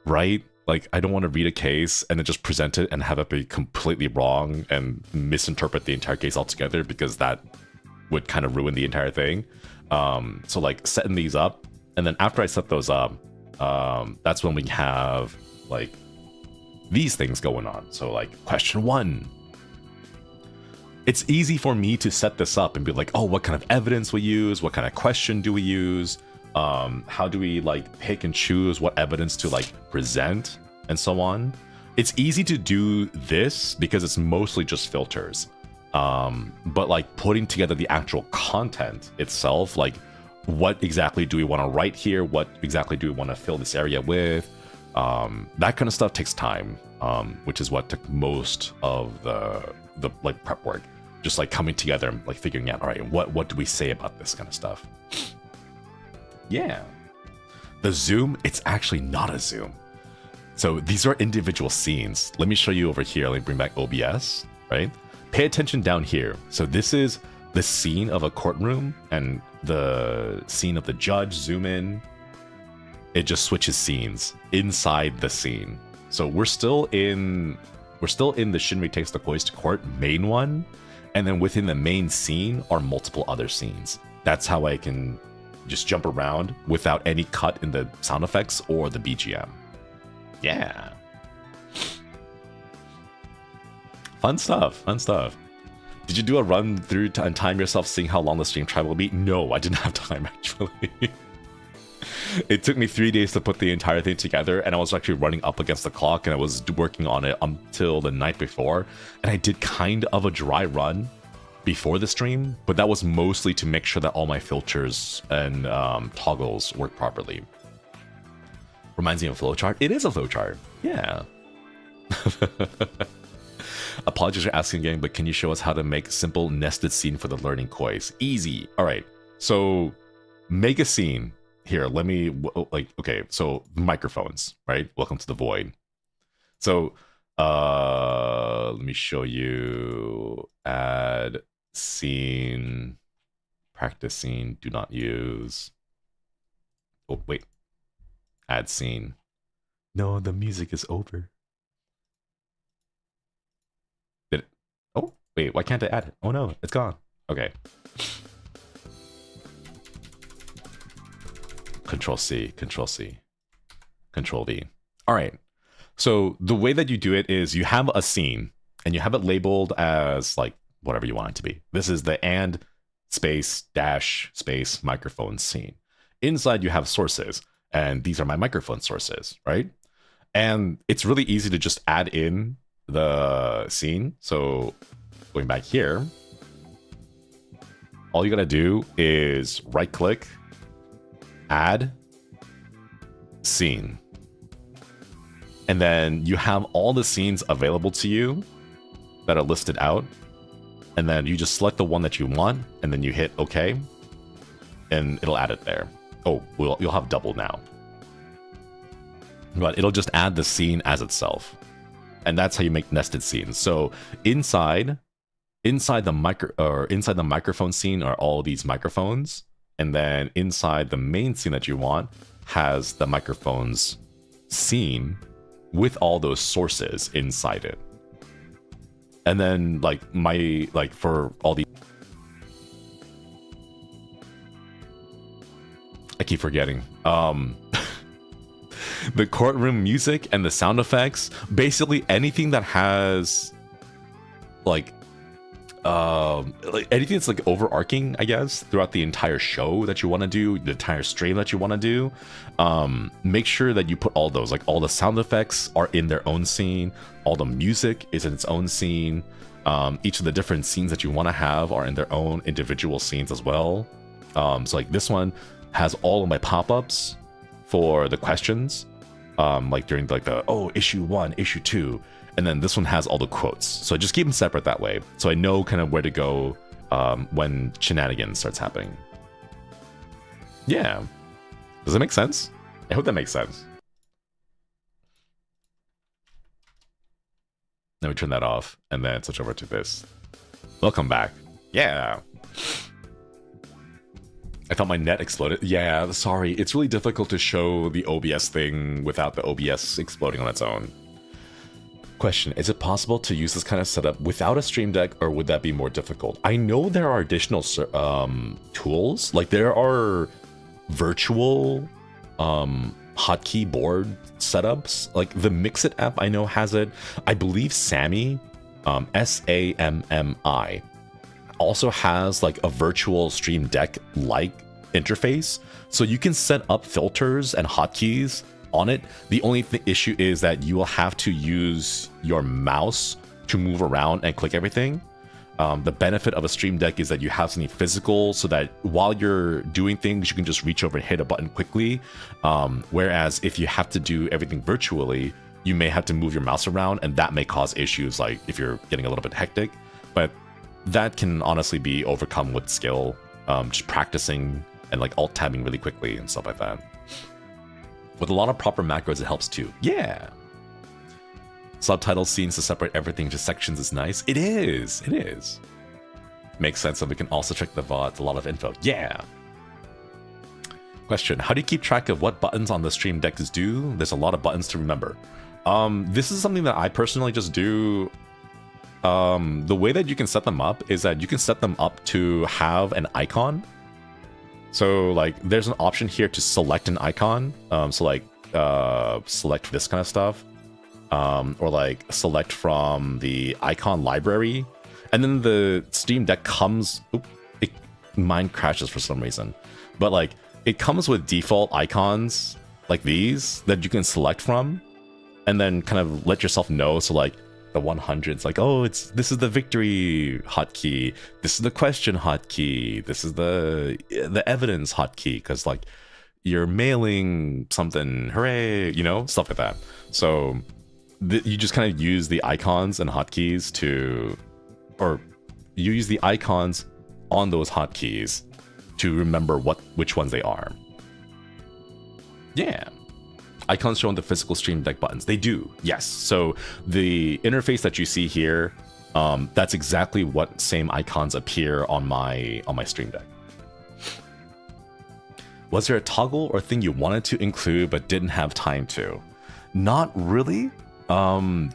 right. Like, I don't want to read a case and then just present it and have it be completely wrong and misinterpret the entire case altogether, because that would kind of ruin the entire thing. So like setting these up, and then after I set those up, that's when we have like these things going on. So like question 1. It's easy for me to set this up and be like, oh, what kind of evidence we use? What kind of question do we use? How do we like pick and choose what evidence to like present and so on? It's easy to do this because it's mostly just filters. But like putting together the actual content itself, like what exactly do we want to write here? What exactly do we want to fill this area with? That kind of stuff takes time, which is what took most of the like prep work. Just like coming together and like figuring out, all right, what do we say about this kind of stuff? Yeah. The zoom, it's actually not a zoom. So these are individual scenes. Let me show you over here. Let me bring back OBS, right? Pay attention down here. So this is the scene of a courtroom and the scene of the judge. Zoom in. It just switches scenes inside the scene. So we're still in the Shinri takes the boys to court main one. And then within the main scene are multiple other scenes. That's how I can just jump around without any cut in the sound effects or the BGM. Yeah. Fun stuff, fun stuff. Did you do a run through and time yourself seeing how long the stream trial will be? No, I didn't have time actually. It took me 3 days to put the entire thing together, and I was actually running up against the clock, and I was working on it until the night before. And I did kind of a dry run before the stream, but that was mostly to make sure that all my filters and toggles work properly. Reminds me of a flowchart. It is a flowchart. Yeah. Apologies for asking again, but can you show us how to make simple nested scene for the learning quiz? Easy. All right. So make a scene. Here, let me, like, okay, so microphones, right? Welcome to the void. So, let me show you, add scene, practice scene, do not use. Oh, wait, add scene. No, the music is over. Did it? Oh, wait, why can't I add it? Oh no, it's gone. Okay. Control C, Control C, Control V. All right. So the way that you do it is you have a scene and you have it labeled as like whatever you want it to be. This is the and space dash space microphone scene. Inside you have sources, and these are my microphone sources, right? And it's really easy to just add in the scene. So going back here, all you gotta do is right click, add scene, and then you have all the scenes available to you that are listed out, and then you just select the one that you want, and then you hit OK, and it'll add it there. Oh, well, you'll have double now, but it'll just add the scene as itself, and that's how you make nested scenes. So inside the microphone scene are all these microphones. And then inside the main scene that you want has the microphones scene with all those sources inside it. And then like for all the, I keep forgetting. The courtroom music and the sound effects, basically anything that has like anything that's like overarching, I guess, throughout the entire show that you want to do, the entire stream that you want to do, make sure that you put all those, like all the sound effects are in their own scene, all the music is in its own scene, each of the different scenes that you want to have are in their own individual scenes as well. So like this one has all of my pop-ups for the questions, like during like the issue 1, issue 2, and then this one has all the quotes. So I just keep them separate that way, so I know kind of where to go when shenanigans starts happening. Yeah, does that make sense? I hope that makes sense. Let me turn that off and then switch over to this. Welcome back. Yeah. I thought my net exploded. Yeah, sorry. It's really difficult to show the OBS thing without the OBS exploding on its own. Question, is it possible to use this kind of setup without a Stream Deck, or would that be more difficult? I know there are additional tools. Like there are virtual hotkey board setups. Like the Mixit app I know has it. I believe Sammy, SAMMI, also has like a virtual Stream Deck like interface, so you can set up filters and hotkeys on it. The only issue is that you will have to use your mouse to move around and click everything. The benefit of a Stream Deck is that you have something physical, so that while you're doing things, you can just reach over and hit a button quickly. Whereas if you have to do everything virtually, you may have to move your mouse around, and that may cause issues, like if you're getting a little bit hectic. But that can honestly be overcome with skill, just practicing and like alt tabbing really quickly and stuff like that. With a lot of proper macros, it helps too. Yeah. Subtitle scenes to separate everything into sections is nice. It is. It is. Makes sense. And we can also check the VODs. A lot of info. Yeah. Question, how do you keep track of what buttons on the Stream Deck do? There's a lot of buttons to remember. This is something that I personally just do. The way that you can set them up is that you can set them up to have an icon. So like there's an option here to select an icon. So like select this kind of stuff. Or like select from the icon library. And then the Stream Deck comes... mine crashes for some reason. But like it comes with default icons like these that you can select from. And then kind of let yourself know. So like the 100's like, oh, this is the victory hotkey. This is the question hotkey. This is the evidence hotkey, because like you're mailing something, hooray, you know, stuff like that. So you just kind of use the icons and hotkeys to, or you use the icons on those hotkeys to remember which ones they are. Yeah. Icons showing the physical Stream Deck buttons. They do, yes. So the interface that you see here, that's exactly what same icons appear on my Stream Deck. Was there a toggle or thing you wanted to include but didn't have time to? Not really.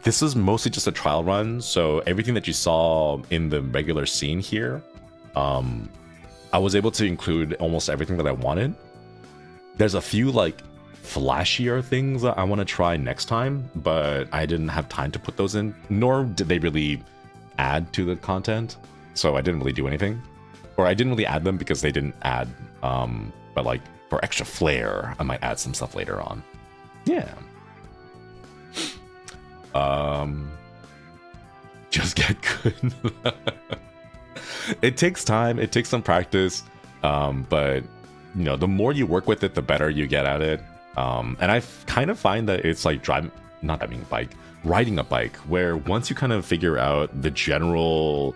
This is mostly just a trial run, so everything that you saw in the regular scene here, I was able to include almost everything that I wanted. There's a few like flashier things that I want to try next time, but I didn't have time to put those in, nor did they really add to the content, so I didn't really do anything. Or I didn't really add them because they didn't add, but like for extra flair, I might add some stuff later on. Yeah. Just get good. It takes time, it takes some practice, but you know, the more you work with it, the better you get at it. And I kind of find that it's like riding a bike, where once you kind of figure out the general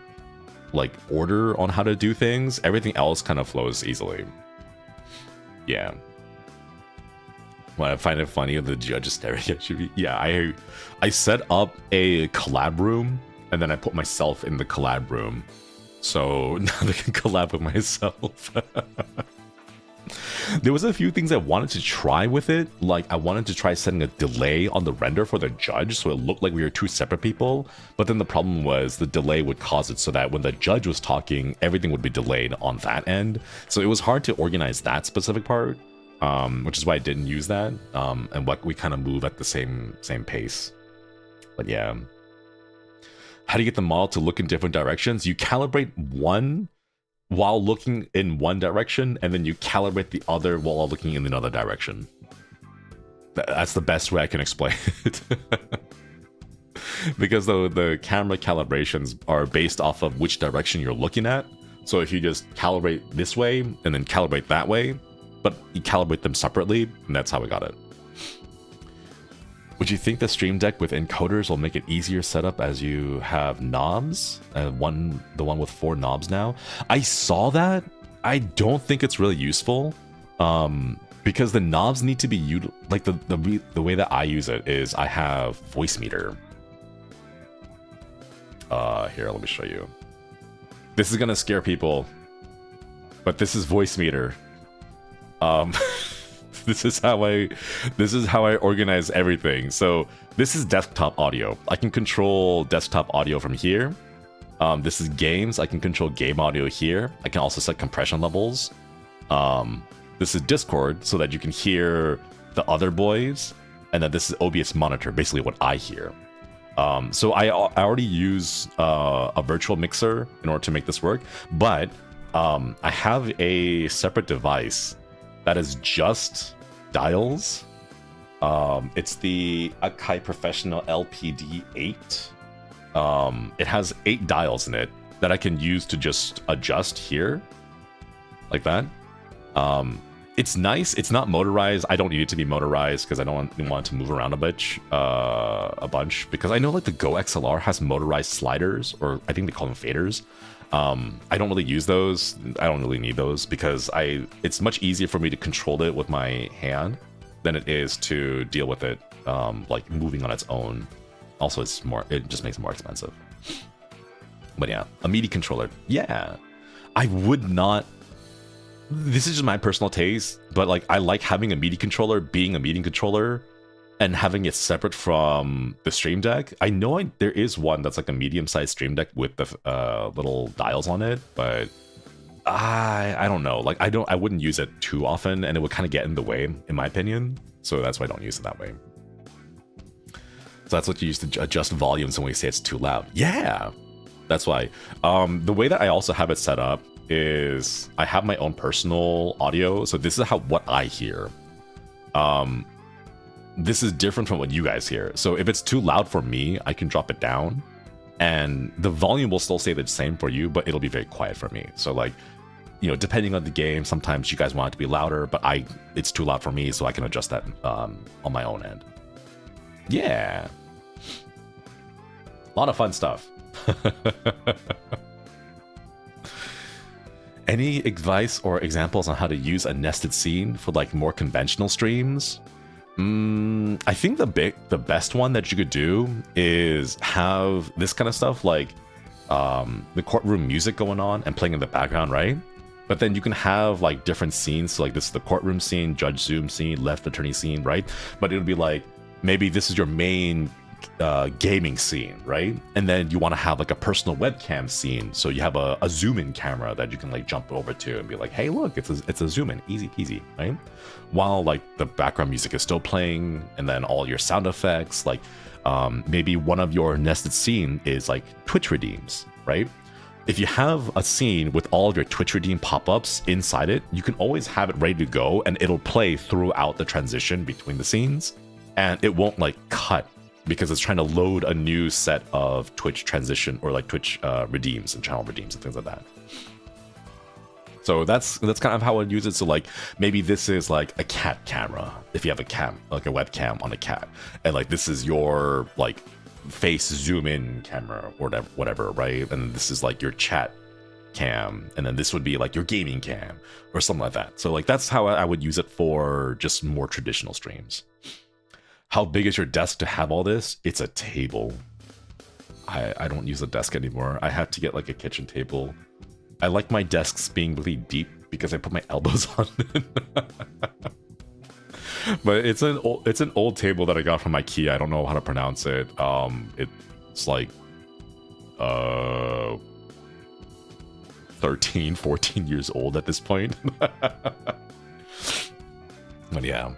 like order on how to do things, everything else kind of flows easily. Yeah. Well, I find it funny the judges staring at you. Yeah, I set up a collab room, and then I put myself in the collab room, so now they can collab with myself. There was a few things I wanted to try with it. Like I wanted to try setting a delay on the render for the judge, so it looked like we were two separate people. But then the problem was the delay would cause it so that when the judge was talking, everything would be delayed on that end. So it was hard to organize that specific part, which is why I didn't use that. And what we kind of move at the same pace. But yeah. How do you get the model to look in different directions? You calibrate one while looking in one direction, and then you calibrate the other while looking in another direction. That's the best way I can explain it. Because the camera calibrations are based off of which direction you're looking at. So if you just calibrate this way and then calibrate that way, but you calibrate them separately, and that's how we got it. Would you think the Stream Deck with encoders will make it easier setup as you have knobs? The one with 4 knobs now. I saw that. I don't think it's really useful, because the knobs need to be like the way that I use it is I have voice meter. Here, let me show you. This is gonna scare people, but this is voice meter. This is how I organize everything. So this is desktop audio. I can control desktop audio from here. This is games. I can control game audio here. I can also set compression levels. This is Discord, so that you can hear the other boys. And then this is OBS monitor, basically what I hear. So I already use a virtual mixer in order to make this work, but I have a separate device that is just dials. It's the Akai Professional LPD8. It has 8 dials in it that I can use to just adjust here, like that. It's nice. It's not motorized. I don't need it to be motorized because I don't want it to move around a bunch. Because I know like the Go XLR has motorized sliders, or I think they call them faders. I don't really use those. I don't really need those because it's much easier for me to control it with my hand than it is to deal with it like moving on its own. Also, it just makes it more expensive. But yeah, a MIDI controller. Yeah, I would not. This is just my personal taste, but like I like having a MIDI controller being a MIDI controller and having it separate from the Stream Deck. I know there is one that's like a medium-sized Stream Deck with the little dials on it, but I don't know. Like I wouldn't use it too often, and it would kind of get in the way, in my opinion. So that's why I don't use it that way. So that's what you use to adjust volumes when we say it's too loud. Yeah, that's why. The way that I also have it set up is I have my own personal audio. So this is what I hear. This is different from what you guys hear. So if it's too loud for me, I can drop it down and the volume will still stay the same for you, but it'll be very quiet for me. So like, you know, depending on the game, sometimes you guys want it to be louder, but it's too loud for me, so I can adjust that on my own end. Yeah. A lot of fun stuff. Any advice or examples on how to use a nested scene for like more conventional streams? I think the best one that you could do is have this kind of stuff like the courtroom music going on and playing in the background, right? But then you can have like different scenes. So like this is the courtroom scene, judge Zoom scene, left attorney scene, right? But it would be like maybe this is your main gaming scene, right? And then you want to have like a personal webcam scene, so you have a zoom in camera that you can like jump over to and be like, hey look, it's a zoom in, easy peasy, right? While like the background music is still playing, and then all your sound effects, like maybe one of your nested scene is like Twitch redeems, right? If you have a scene with all of your Twitch redeem pop-ups inside it, you can always have it ready to go and it'll play throughout the transition between the scenes, and it won't like cut because it's trying to load a new set of Twitch transition or like Twitch redeems and channel redeems and things like that. So that's kind of how I'd use it. So like maybe this is like a cat camera, if you have like a webcam on a cat, and like this is your like face zoom in camera or whatever, right? And this is like your chat cam, and then this would be like your gaming cam or something like that. So like that's how I would use it for just more traditional streams. How big is your desk to have all this? It's a table. I don't use a desk anymore. I have to get like a kitchen table. I like my desks being really deep because I put my elbows on it. But it's an old table that I got from IKEA. I don't know how to pronounce it. It's like 13, 14 years old at this point. But yeah.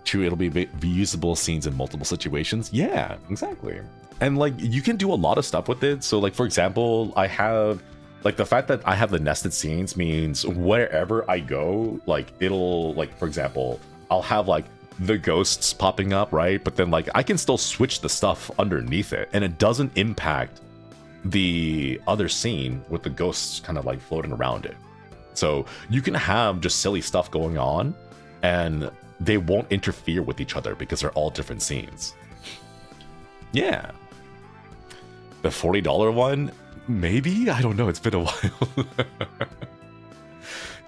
True, it'll be reusable scenes in multiple situations. Yeah, exactly. And like you can do a lot of stuff with it. So like for example, I have like the fact that I have the nested scenes means wherever I go, like it'll like, for example, I'll have like the ghosts popping up, right? But then like I can still switch the stuff underneath it and it doesn't impact the other scene with the ghosts kind of like floating around it. So you can have just silly stuff going on and they won't interfere with each other because they're all different scenes. Yeah. The $40 one, maybe? I don't know, it's been a while.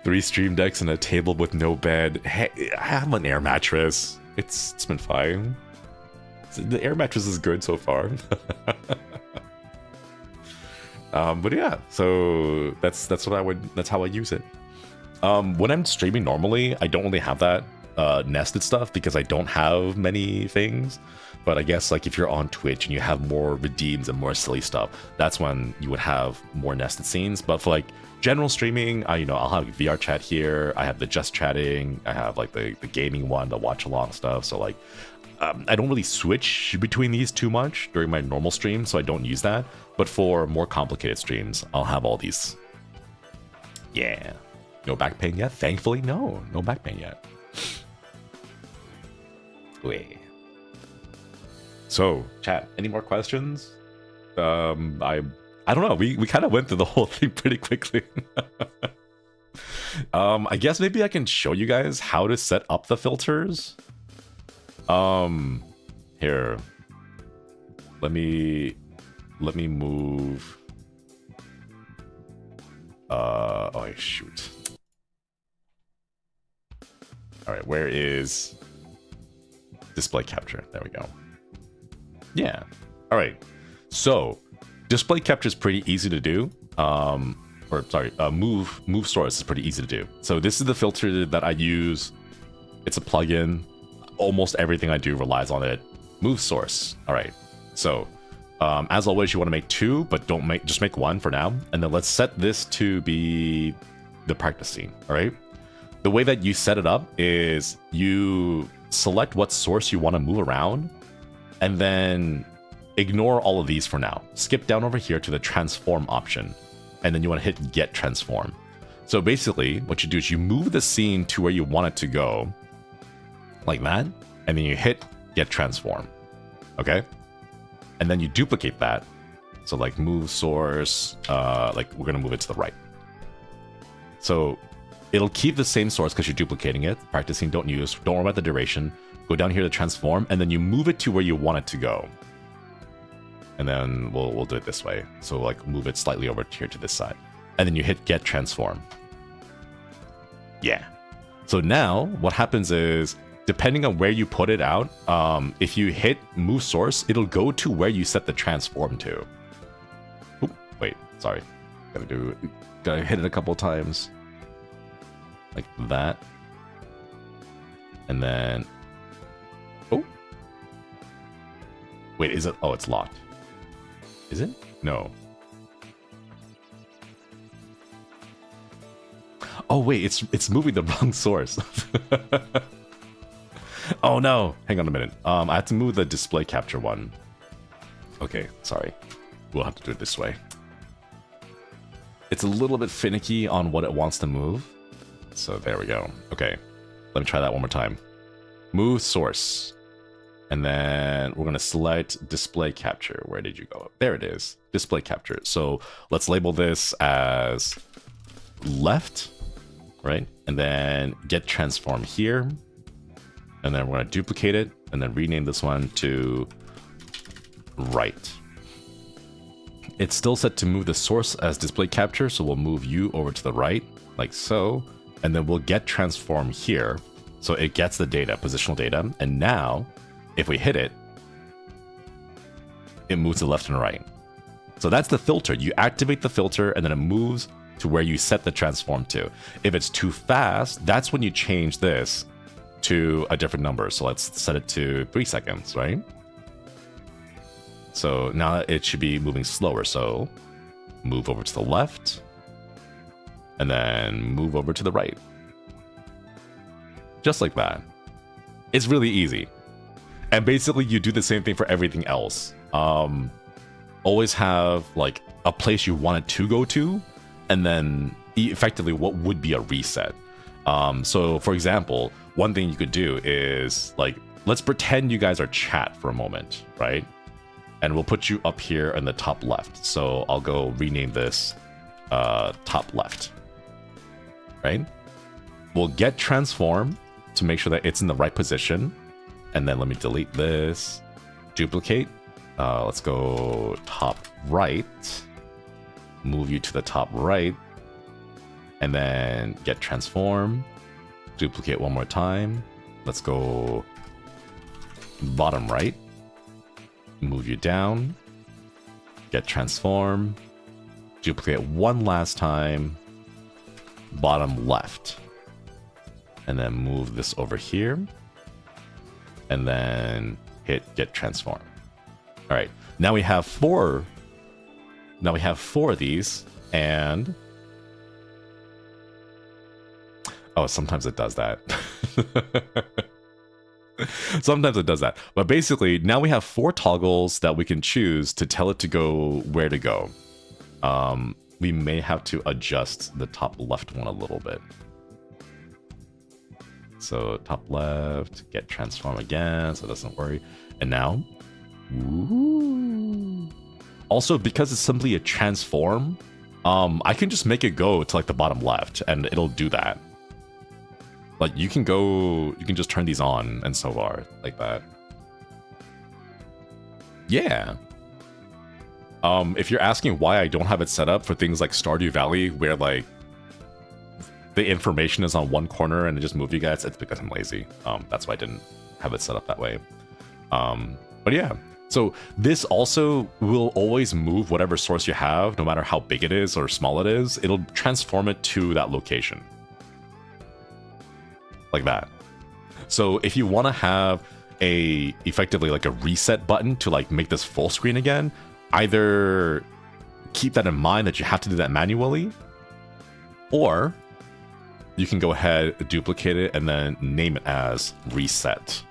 3 stream decks and a table with no bed. Hey, I have an air mattress. It's been fine. The air mattress is good so far. But yeah, so that's how I use it. When I'm streaming normally, I don't really have that nested stuff because I don't have many things. But I guess like if you're on Twitch and you have more redeems and more silly stuff, that's when you would have more nested scenes. But for like general streaming, I'll have VR chat here. I have the just chatting. I have like the gaming one, the watch along stuff. So like I don't really switch between these too much during my normal stream, so I don't use that. But for more complicated streams, I'll have all these. Yeah. No back pain yet? Thankfully, no back pain yet. Wait. So, chat, any more questions? I don't know. We kind of went through the whole thing pretty quickly. I guess maybe I can show you guys how to set up the filters. Here. Let me move. Oh shoot. All right, where is display capture? There we go. Yeah. All right. So display capture is pretty easy to do. Move source is pretty easy to do. So this is the filter that I use. It's a plugin. Almost everything I do relies on it. Move source. All right. So as always, you want to make 2, but just make 1 for now. And then let's set this to be the practice scene. All right. The way that you set it up is you select what source you want to move around, and then ignore all of these for now. Skip down over here to the transform option, and then you want to hit get transform. So basically what you do is you move the scene to where you want it to go, like that, and then you hit get transform. Okay, and then you duplicate that. So like move source, like we're gonna move it to the right. So it'll keep the same source because you're duplicating it. Practicing, don't worry about the duration. Go down here to transform, and then you move it to where you want it to go. And then we'll do it this way. So like move it slightly over here to this side, and then you hit get transform. Yeah. So now what happens is, depending on where you put it out, if you hit move source, it'll go to where you set the transform to. Oop, wait, sorry. Gotta hit it a couple times. Like that. And then, oh. Wait, is it? Oh, it's locked. Is it? No. Oh wait, it's moving the wrong source. Oh no! Hang on a minute. I have to move the display capture one. Okay, sorry. We'll have to do it this way. It's a little bit finicky on what it wants to move. So there we go. Okay, let me try that one more time. Move source. And then we're going to select display capture. Where did you go? There it is. Display capture. So let's label this as left, right? And then get transform here. And then we're going to duplicate it and then rename this one to right. It's still set to move the source as display capture. So we'll move you over to the right like so. And then we'll get transform here. So it gets the data, positional data. And now if we hit it, it moves to the left and right. So that's the filter. You activate the filter and then it moves to where you set the transform to. If it's too fast, that's when you change this to a different number. So let's set it to 3 seconds, right? So now it should be moving slower. So move over to the left and then move over to the right. Just like that. It's really easy. And basically you do the same thing for everything else. Always have like a place you want it to go to, and then effectively what would be a reset. So for example, one thing you could do is like, let's pretend you guys are chat for a moment, right? and we'll put you up here in the top left. So I'll go rename this top left, right? We'll get transform to make sure that it's in the right position. And then let me delete this, duplicate. Let's go top right, move you to the top right, and then get transform, duplicate one more time. Let's go bottom right, move you down, get transform, duplicate one last time, bottom left, and then move this over here, and then hit get transform. All right, now we have four. Now we have 4 of these, and oh, sometimes it does that. Sometimes it does that. But basically, now we have 4 toggles that we can choose to tell it to go where to go. We may have to adjust the top left one a little bit. So top left, get transform again, so it doesn't worry. And now, ooh. Also, because it's simply a transform, I can just make it go to like the bottom left and it'll do that. Like you can just turn these on and so far like that. Yeah. If you're asking why I don't have it set up for things like Stardew Valley, where like the information is on one corner and it just moves you guys, it's because I'm lazy. That's why I didn't have it set up that way. But yeah, so this also will always move whatever source you have, no matter how big it is or small it is. It'll transform it to that location. Like that. So if you want to have effectively like a reset button to like make this full screen again, either keep that in mind that you have to do that manually, or you can go ahead, duplicate it, and then name it as reset.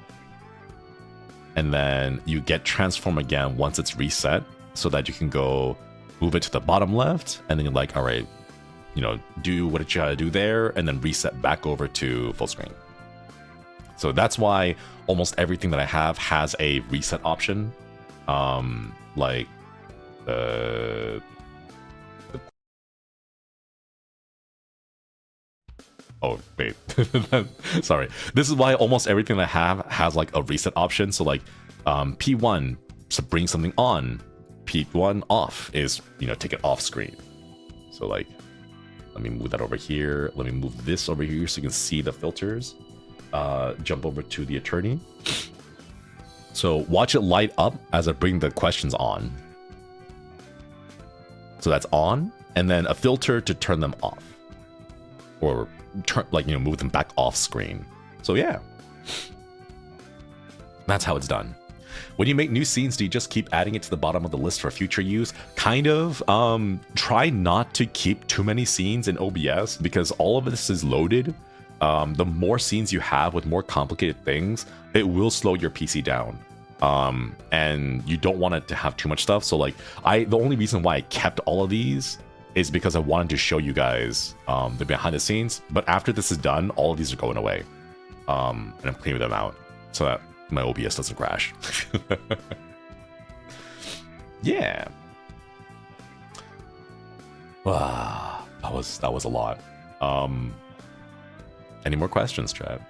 And then you get transform again once it's reset, so that you can go move it to the bottom left, and then you're like, all right, you know, do what you gotta do there, and then reset back over to full screen. So that's why almost everything that I have has a reset option. Like oh wait, sorry. This is why almost everything I have has like a reset option. So like P1 to bring something on, P1 off is, you know, take it off screen. So like, let me move that over here. Let me move this over here so you can see the filters. Jump over to the attorney. So watch it light up as I bring the questions on. So that's on, and then a filter to turn them off, or turn, like, you know, move them back off screen. So yeah, that's how it's done. When you make new scenes, do you just keep adding it to the bottom of the list for future use? Kind of. Try not to keep too many scenes in OBS because all of this is loaded. The more scenes you have with more complicated things, it will slow your PC down. And you don't want it to have too much stuff. So like, the only reason why I kept all of these is because I wanted to show you guys the behind the scenes. But after this is done, all of these are going away. And I'm clearing them out so that my OBS doesn't crash. Yeah. Wow, that was a lot. Any more questions, chat?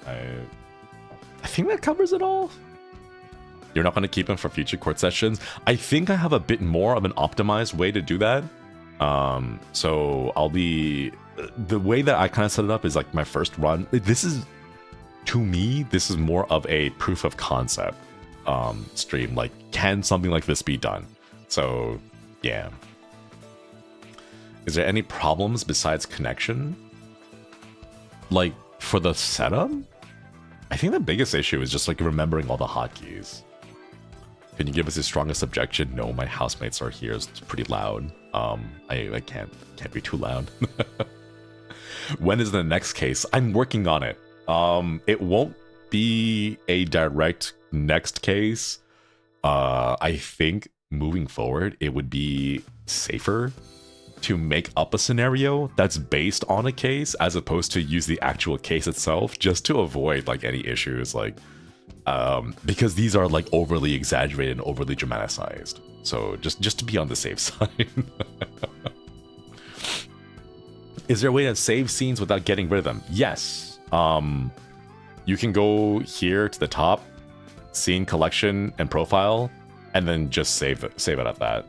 I think that covers it all. You're not going to keep them for future court sessions. I think I have a bit more of an optimized way to do that. So I'll be... The way that I kind of set it up is like my first run. This is, to me, this is more of a proof of concept stream. Like, can something like this be done? So, yeah. Is there any problems besides connection? Like, for the setup? I think the biggest issue is just like remembering all the hotkeys. Can you give us your strongest objection? No, my housemates are here. It's pretty loud. I can't be too loud. When is the next case? I'm working on it. It won't be a direct next case. I think moving forward, it would be safer to make up a scenario that's based on a case as opposed to use the actual case itself, just to avoid like any issues. Like, because these are like overly exaggerated and overly dramatized. So just to be on the safe side. Is there a way to save scenes without getting rid of them? Yes. You can go here to the top, scene collection and profile, and then just save it at that.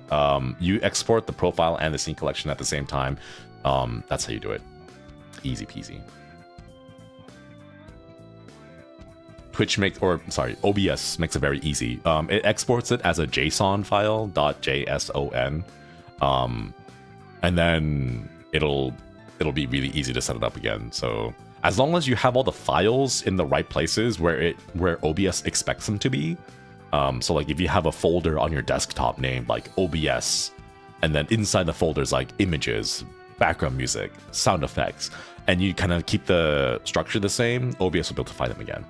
You export the profile and the scene collection at the same time. That's how you do it. Easy peasy. OBS makes it very easy. It exports it as a JSON file, .json, and then it'll be really easy to set it up again. So as long as you have all the files in the right places where OBS expects them to be, so like if you have a folder on your desktop named like OBS, and then inside the folders like images, background music, sound effects, and you kind of keep the structure the same, OBS will be able to find them again.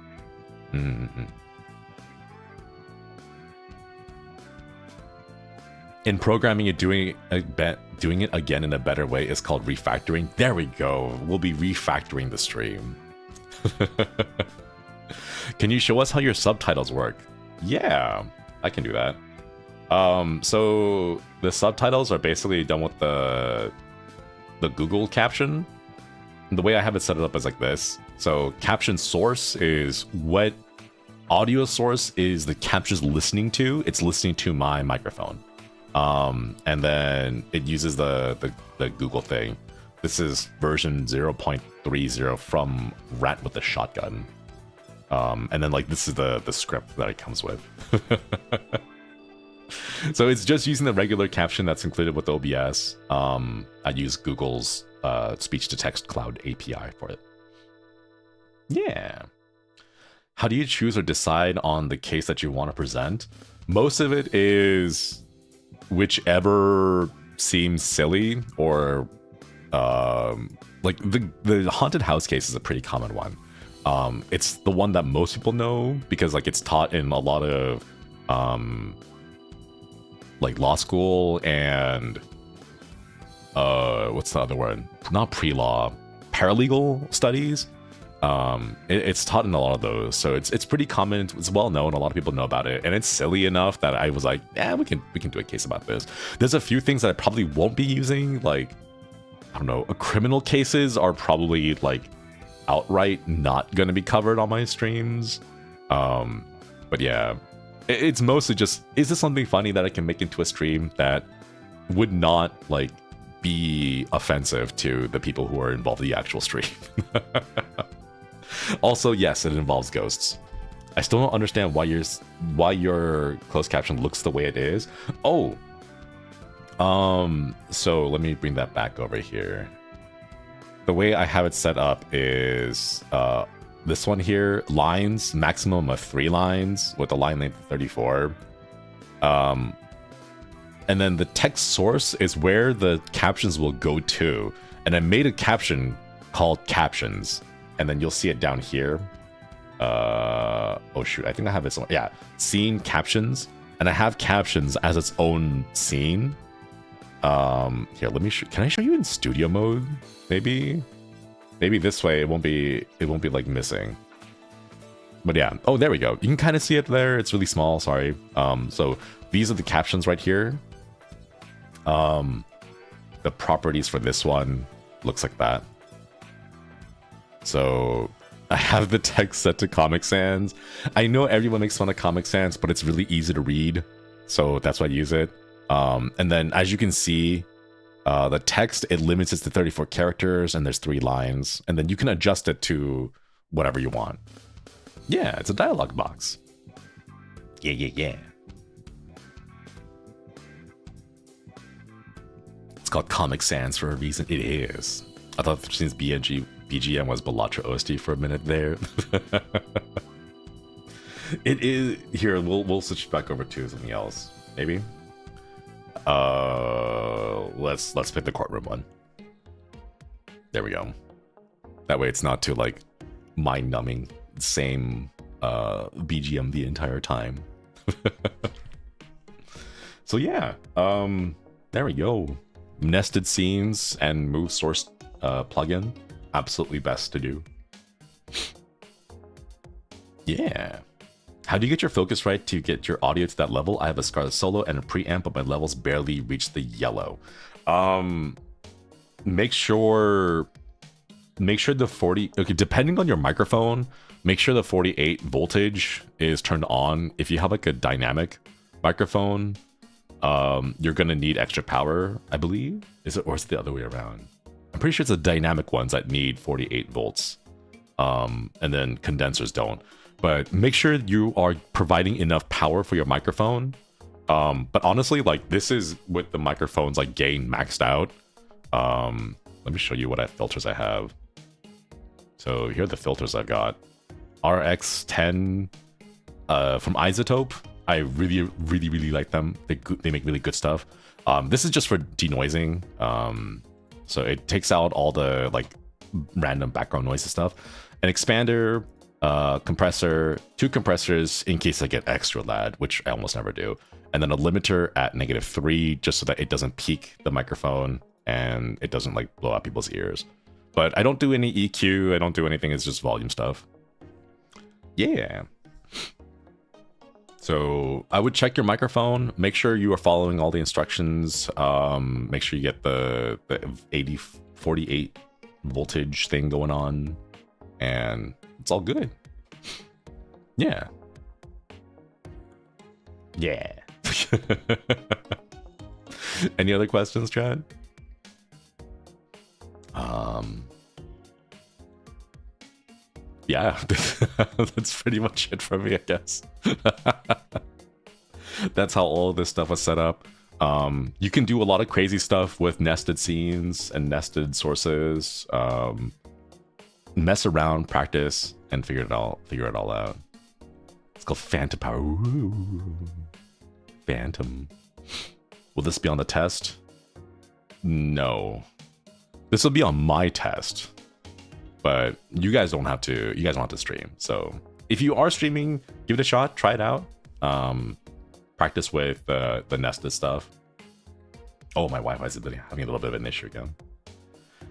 In programming, doing it again in a better way is called refactoring. There we go. We'll be refactoring the stream. Can you show us how your subtitles work? Yeah, I can do that. So the subtitles are basically done with the Google Caption. And the way I have it set up is like this. So Caption source is what audio source is the Caption's listening to. It's listening to my microphone. And then it uses the Google thing. This is version 0.30 from Rat with a Shotgun. And then like this is the script that it comes with. So it's just using the regular Caption that's included with OBS. I use Google's speech-to-text cloud API for it. Yeah. How do you choose or decide on the case that you want to present? Most of it is whichever seems silly, or like the haunted house case is a pretty common one. It's the one that most people know because like it's taught in a lot of like law school and what's the other one? Not pre-law, paralegal studies. It's taught in a lot of those, so it's pretty common. It's well known. A lot of people know about it, and it's silly enough that I was like, yeah, we can do a case about this. There's a few things that I probably won't be using, like I don't know, criminal cases are probably like outright not going to be covered on my streams. But yeah, it's mostly just, is this something funny that I can make into a stream that would not like be offensive to the people who are involved in the actual stream? Also, yes, it involves ghosts. I still don't understand why your closed caption looks the way it is. Oh, so let me bring that back over here. The way I have it set up is this one here, lines, maximum of 3 lines with a line length of 34. And then the text source is where the captions will go to. And I made a caption called Captions. And then you'll see it down here. Oh shoot, I think I have it somewhere. Yeah, scene captions. And I have captions as its own scene. Here, let me can I show you in studio mode? Maybe this way it won't be like missing. But yeah, oh, there we go. You can kind of see it there. It's really small, sorry. So these are the captions right here. The properties for this one looks like that. So I have the text set to Comic Sans. I know everyone makes fun of Comic Sans, but it's really easy to read, so that's why I use it. And then as you can see, the text, it limits it to 34 characters and there's 3 lines, and then you can adjust it to whatever you want. Yeah, it's a dialogue box. Yeah. It's called Comic Sans for a reason. It is. I thought since BGM was Bellatra OST for a minute there. It is. Here, we'll switch back over to something else, maybe. Let's pick the courtroom one. There we go. That way it's not too like mind-numbing. Same BGM the entire time. So yeah, there we go. Nested scenes and move source plugin, absolutely best to do. Yeah. How do you get your focus right to get your audio to that level? I have a Scarlet Solo and a preamp, but my levels barely reach the yellow. Make sure the 40, okay, depending on your microphone, make sure the 48 voltage is turned on. If you have like a dynamic microphone, you're gonna need extra power, I believe. Is it, or is it the other way around? I'm pretty sure it's the dynamic ones that need 48 volts. And then condensers don't. But make sure you are providing enough power for your microphone. But honestly, like this is with the microphone's like gain maxed out. Let me show you what filters I have. So here are the filters I've got. RX10 from Isotope. I really like them. They make really good stuff. This is just for denoising. So it takes out all the like random background noise and stuff. An expander, compressor, 2 compressors in case I get extra loud, which I almost never do. And then a limiter at -3 just so that it doesn't peak the microphone and it doesn't like blow out people's ears. But I don't do any EQ, I don't do anything, it's just volume stuff. Yeah. So I would check your microphone, make sure you are following all the instructions, make sure you get the 48 voltage thing going on, and it's all good. Yeah. Yeah. Any other questions, Chad? Yeah, that's pretty much it for me, I guess. That's how all of this stuff was set up. You can do a lot of crazy stuff with nested scenes and nested sources. Mess around, practice, and figure it all out. It's called Phantom Power. Ooh. Phantom. Will this be on the test? No. This will be on my test. But you guys don't have to. You guys don't have to stream. So if you are streaming, give it a shot. Try it out. Practice with the nested stuff. Oh, my Wi-Fi is having a little bit of an issue again.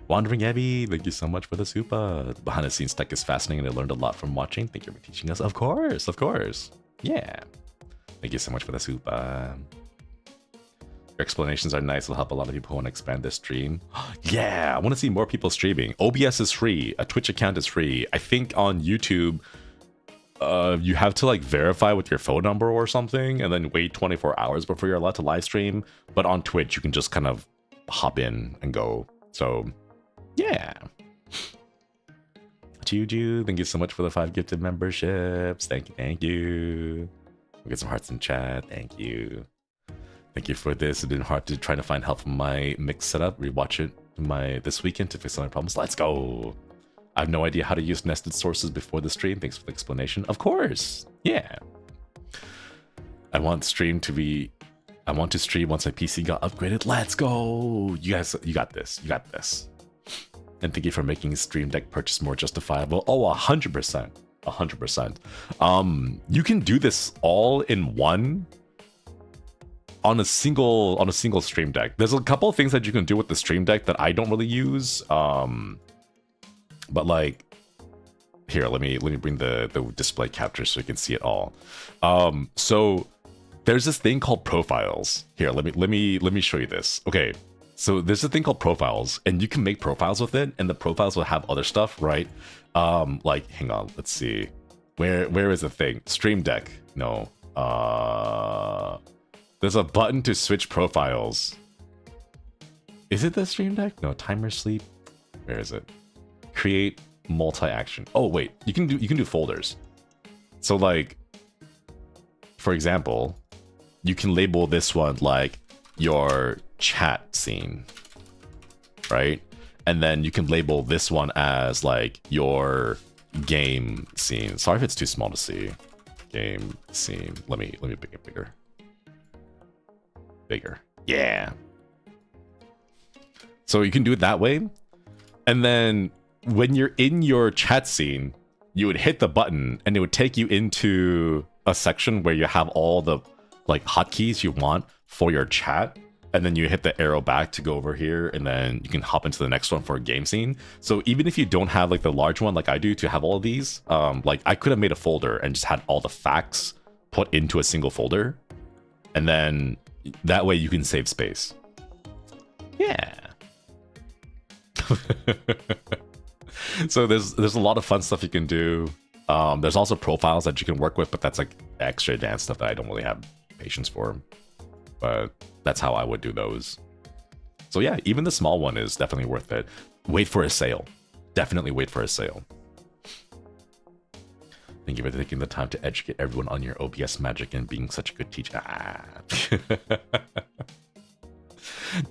Wandering Abby, thank you so much for the super. Behind the scenes tech is fascinating. I learned a lot from watching. Thank you for teaching us. Of course, of course. Yeah. Thank you so much for the super. Your explanations are nice. It'll help a lot of people who want to expand this stream. Yeah, I want to see more people streaming. OBS is free. A Twitch account is free. I think on YouTube, you have to like verify with your phone number or something and then wait 24 hours before you're allowed to live stream. But on Twitch, you can just kind of hop in and go. So, yeah. Juju, thank you so much for the 5 gifted memberships. Thank you, thank you. We'll get some hearts in chat. Thank you. Thank you for this. It's been hard to try to find help from my mix setup. Rewatch it this weekend to fix all my problems. Let's go. I have no idea how to use nested sources before the stream. Thanks for the explanation. Of course. Yeah. I want to stream once my PC got upgraded. Let's go. You guys, you got this. You got this. And thank you for making Stream Deck purchase more justifiable. Oh, 100%. 100%. You can do this all in one on a single Stream Deck. There's a couple of things that you can do with the Stream Deck that I don't really use. But like, here, let me bring the display capture so you can see it all. So there's this thing called profiles. Here, let me show you this. Okay, so there's a thing called profiles, and you can make profiles with it, and the profiles will have other stuff, right? Like, hang on, let's see. Where is the thing? Stream Deck. No. There's a button to switch profiles. Is it the Stream Deck? No, timer sleep. Where is it? Create multi-action. Oh wait, you can do folders. So like, for example, you can label this one like your chat scene, right? And then you can label this one as like your game scene. Sorry if it's too small to see. Game scene. Let me make it bigger. Bigger. Yeah. So you can do it that way. And then when you're in your chat scene, you would hit the button and it would take you into a section where you have all the like hotkeys you want for your chat. and then you hit the arrow back to go over here, and then you can hop into the next one for a game scene. So even if you don't have like the large one like I do to have all of these, like I could have made a folder and just had all the facts put into a single folder, and then that way you can save space. Yeah. So there's a lot of fun stuff you can do. There's also profiles that you can work with, but that's like extra advanced stuff that I don't really have patience for. But that's how I would do those. So yeah, even the small one is definitely worth it. Wait for a sale. Definitely wait for a sale. Thank you for taking the time to educate everyone on your OBS magic and being such a good teacher.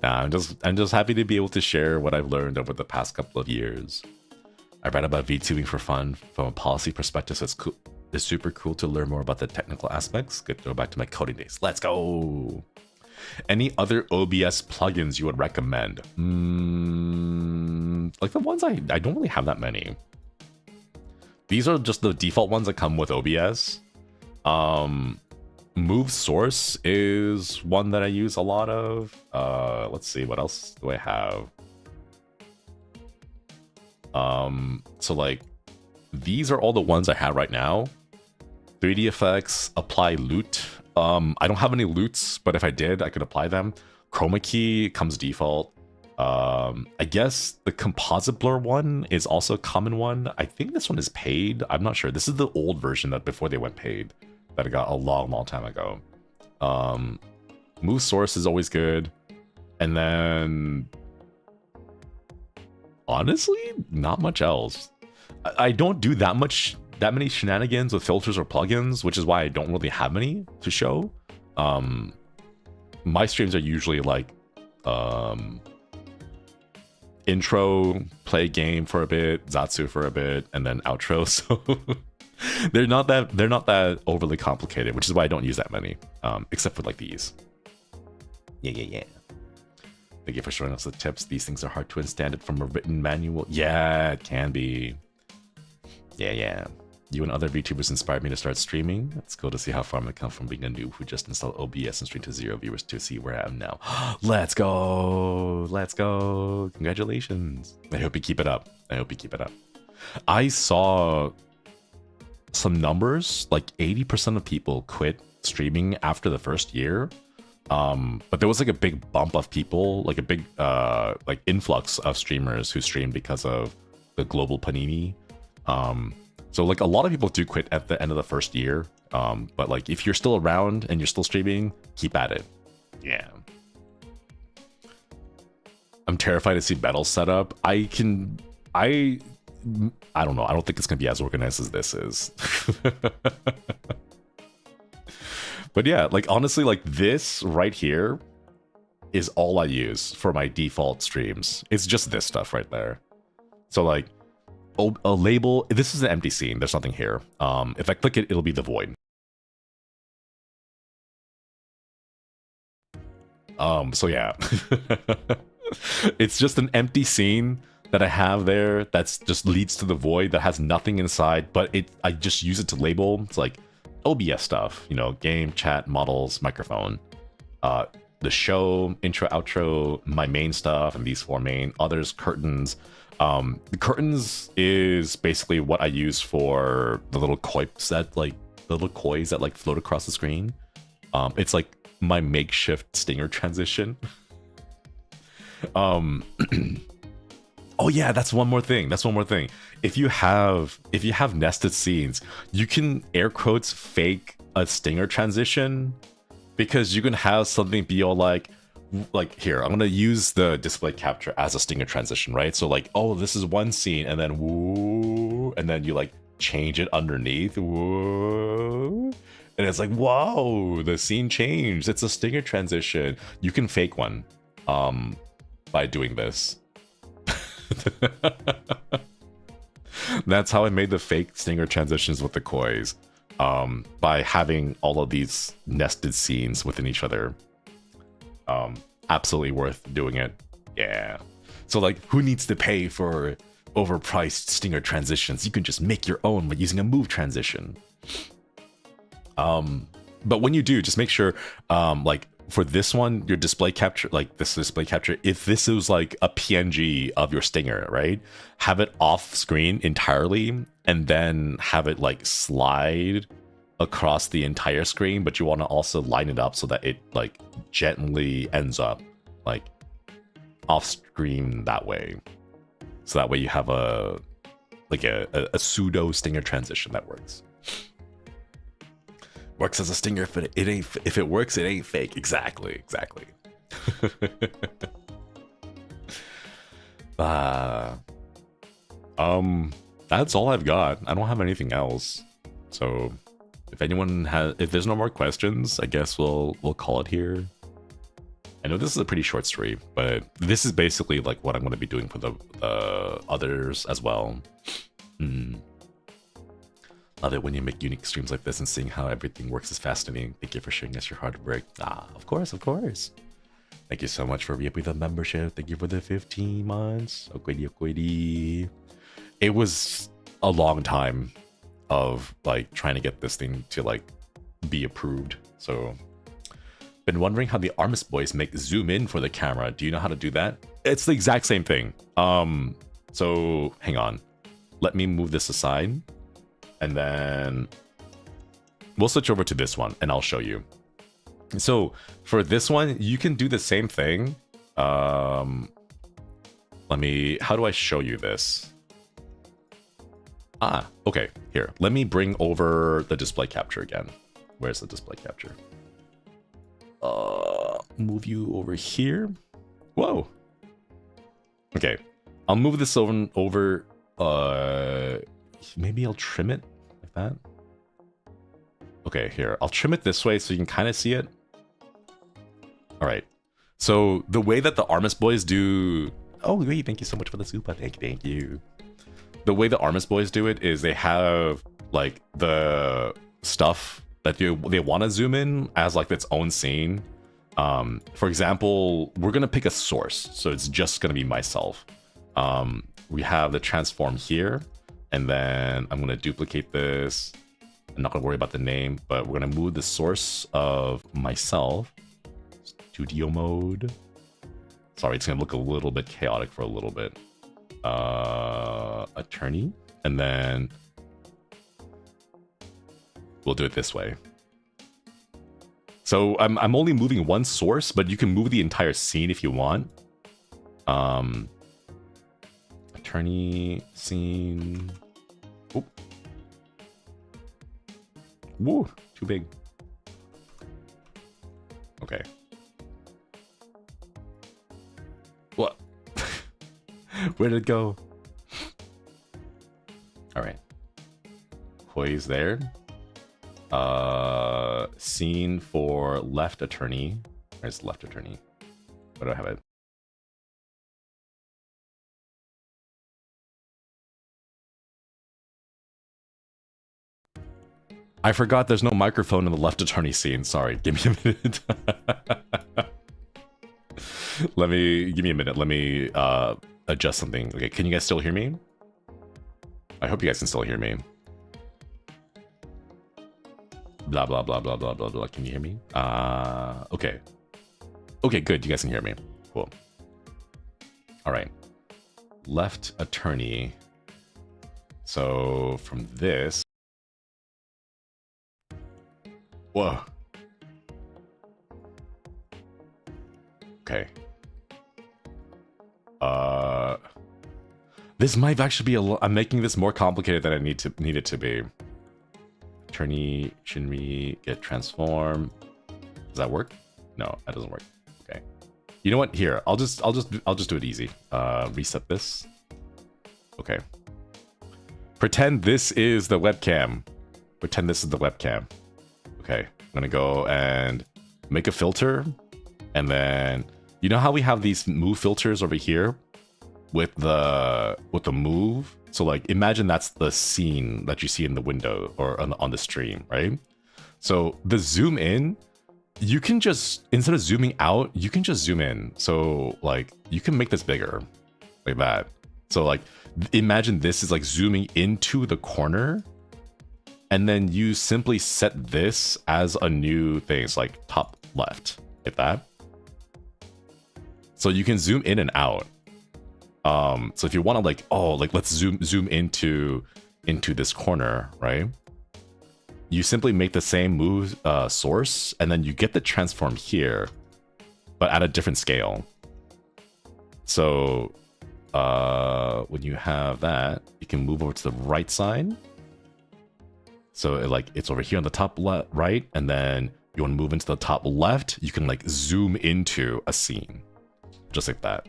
Nah, I'm just happy to be able to share what I've learned over the past couple of years. I read about VTubing for fun from a policy perspective, so it's cool. It's super cool to learn more about the technical aspects. Good to go back to my coding days. Let's go. Any other OBS plugins you would recommend? Like the ones I don't really have that many. These are just the default ones that come with OBS. Move source is one that I use a lot of. Let's see, what else do I have? So like these are all the ones I have right now. 3D effects, apply loot. I don't have any loots, but if I did, I could apply them. Chroma key comes default. I guess the composite blur one is also a common one. I think this one is paid. I'm not sure. This is the old version that before they went paid that I got a long time ago. Move source is always good. And then honestly, not much else. I don't do that many shenanigans with filters or plugins, which is why I don't really have many to show. My streams are usually like intro, play game for a bit, Zatsu for a bit, and then outro. So they're not that overly complicated, which is why I don't use that many, except for like these. Yeah. Thank you for showing us the tips. These things are hard to understand it from a written manual. Yeah, it can be. Yeah. You and other VTubers inspired me to start streaming. It's cool to see how far I'm come from being a noob who just installed OBS and streamed to 0 viewers to see where I am now. Let's go. Congratulations. I hope you keep it up. I saw some numbers, like 80% of people quit streaming after the first year. But there was like a big bump of people, like a big like influx of streamers who streamed because of the global panini. So like a lot of people do quit at the end of the first year. But like if you're still around and you're still streaming, keep at it. Yeah. I'm terrified to see battles set up. I don't know. I don't think it's gonna be as organized as this is. But yeah, like honestly, like this right here is all I use for my default streams. It's just this stuff right there. So like a label, this is an empty scene. There's nothing here. If I click it, it'll be the void. So yeah, it's just an empty scene that I have there that's just leads to the void that has nothing inside, but I just use it to label. It's like OBS stuff, you know, game, chat, models, microphone, the show, intro, outro, my main stuff, and these four main, others, curtains. The curtains is basically what I use for the little coys that float across the screen. It's like my makeshift stinger transition. Oh yeah, that's one more thing. If you have nested scenes, you can air quotes fake a stinger transition, because you can have something be all like here, I'm gonna use the display capture as a stinger transition, right? So like, oh, this is one scene, and then woo, and then you like change it underneath, woo, and it's like, whoa, the scene changed. It's a stinger transition. You can fake one by doing this. That's how I made the fake stinger transitions with the kois, by having all of these nested scenes within each other. Absolutely worth doing it. Yeah. So like, who needs to pay for overpriced stinger transitions? You can just make your own by using a move transition. But when you do, just make sure like for this one, your display capture, like this display capture, if this was like a PNG of your stinger, right? Have it off screen entirely and then have it like slide across the entire screen, but you want to also line it up so that it like gently ends up like off screen that way. So that way you have a like a pseudo stinger transition that works. Works as a stinger if it ain't, if it works, it ain't fake. Exactly. That's all I've got. I don't have anything else. So if anyone has, if there's no more questions, I guess we'll call it here. I know this is a pretty short stream, but this is basically like what I'm going to be doing for the others as well. Love it when you make unique streams like this and seeing how everything works is fascinating. Thank you for showing us your hard work. Of course. Thank you so much for re-upping the membership. Thank you for the 15 months. Okwedi. It was a long time of like trying to get this thing to like be approved. So been wondering how the Armis boys make zoom in for the camera. Do you know how to do that? It's the exact same thing. So hang on. Let me move this aside. And then we'll switch over to this one and I'll show you. So for this one, you can do the same thing. How do I show you this? Okay, here. Let me bring over the display capture again. Where's the display capture? Move you over here. Whoa. Okay, I'll move this over. Maybe I'll trim it like that. Okay, here. I'll trim it this way so you can kind of see it. All right. So the way that the Armis boys do... Oh, wait, thank you so much for the super. Thank you. The way the Armis boys do it is they have like the stuff that they want to zoom in as like its own scene. For example, we're going to pick a source. So it's just going to be myself. We have the transform here. And then I'm going to duplicate this. I'm not going to worry about the name, but we're going to move the source of myself. Studio mode. Sorry, it's going to look a little bit chaotic for a little bit. Attorney. And then we'll do it this way. So I'm only moving one source, but you can move the entire scene if you want. Attorney scene. Oop. Woo, too big. Okay. What? Where did it go? All right. Hoy's there. Scene for left attorney. Where's left attorney? Where do I have it? I forgot there's no microphone in the left attorney scene. Sorry, give me a minute. Give me a minute. Let me adjust something. Okay, can you guys still hear me? I hope you guys can still hear me. Blah, blah, blah, blah, blah, blah, blah. Can you hear me? Okay. Okay, good. You guys can hear me. Cool. All right. Left attorney. So from this. Whoa. Okay. This might actually be I'm making this more complicated than I need it to be. Attorney, Shinri, get transform. Does that work? No, that doesn't work. Okay. You know what? Here, I'll just do it easy. Reset this. Okay. Pretend this is the webcam. Pretend this is the webcam. Okay, I'm gonna go and make a filter, and then you know how we have these move filters over here with the move. So like, imagine that's the scene that you see in the window or on the stream, right? So the zoom in, you can just, instead of zooming out, you can just zoom in. So like, you can make this bigger like that. So like, imagine this is like zooming into the corner. And then you simply set this as a new thing. It's like top left. like that. So you can zoom in and out. So if you want to like, oh, like let's zoom into this corner, right? You simply make the same move source, and then you get the transform here, but at a different scale. So when you have that, you can move over to the right side. So it's over here on the top right, and then you want to move into the top left, you can like zoom into a scene, just like that.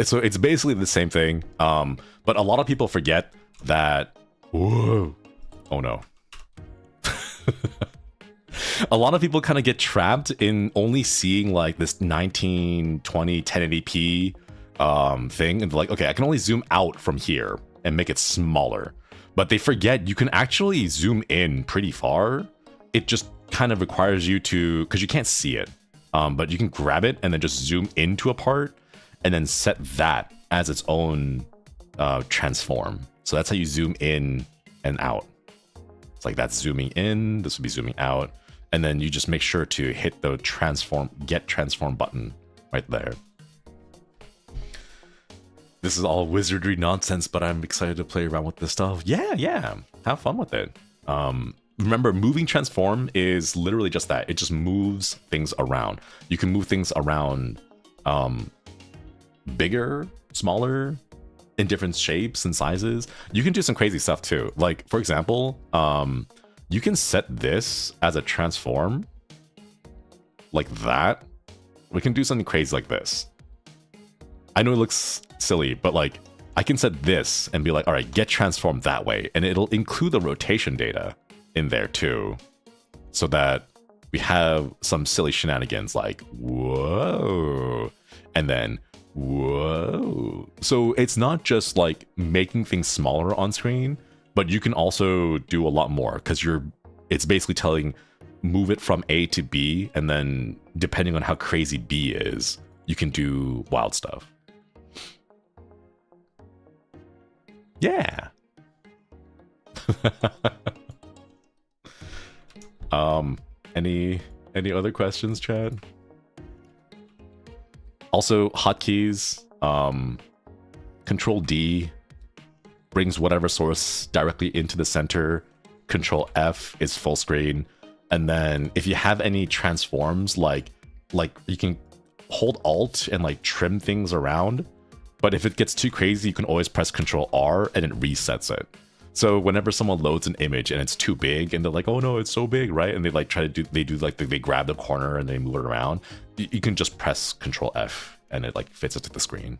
So it's basically the same thing, but a lot of people forget that. Whoa. Oh no. A lot of people kind of get trapped in only seeing like this 1920 1080p thing, and they're like, okay, I can only zoom out from here and make it smaller. But they forget you can actually zoom in pretty far. It just kind of requires you to, because you can't see it, but you can grab it and then just zoom into a part and then set that as its own transform. So that's how you zoom in and out. It's like that's zooming in, this would be zooming out, and then you just make sure to hit the get transform button right there. This is all wizardry nonsense, but I'm excited to play around with this stuff. Yeah, have fun with it. Remember, moving transform is literally just that. It just moves things around. You can move things around bigger, smaller, in different shapes and sizes. You can do some crazy stuff too. Like, for example, you can set this as a transform like that. We can do something crazy like this. I know it looks silly, but like I can set this and be like, all right, get transformed that way. And it'll include the rotation data in there too, so that we have some silly shenanigans like, whoa, and then whoa. So it's not just like making things smaller on screen, but you can also do a lot more, because it's basically telling move it from A to B, and then depending on how crazy B is, you can do wild stuff. Yeah. Any other questions, Chad? Also, hotkeys, Control D brings whatever source directly into the center. Control F is full screen. And then if you have any transforms, like you can hold Alt and like trim things around. But if it gets too crazy, you can always press Control R and it resets it. So whenever someone loads an image and it's too big and they're like, oh no, it's so big, right? And they like they grab the corner and they move it around. You can just press Control F and it like fits it to the screen.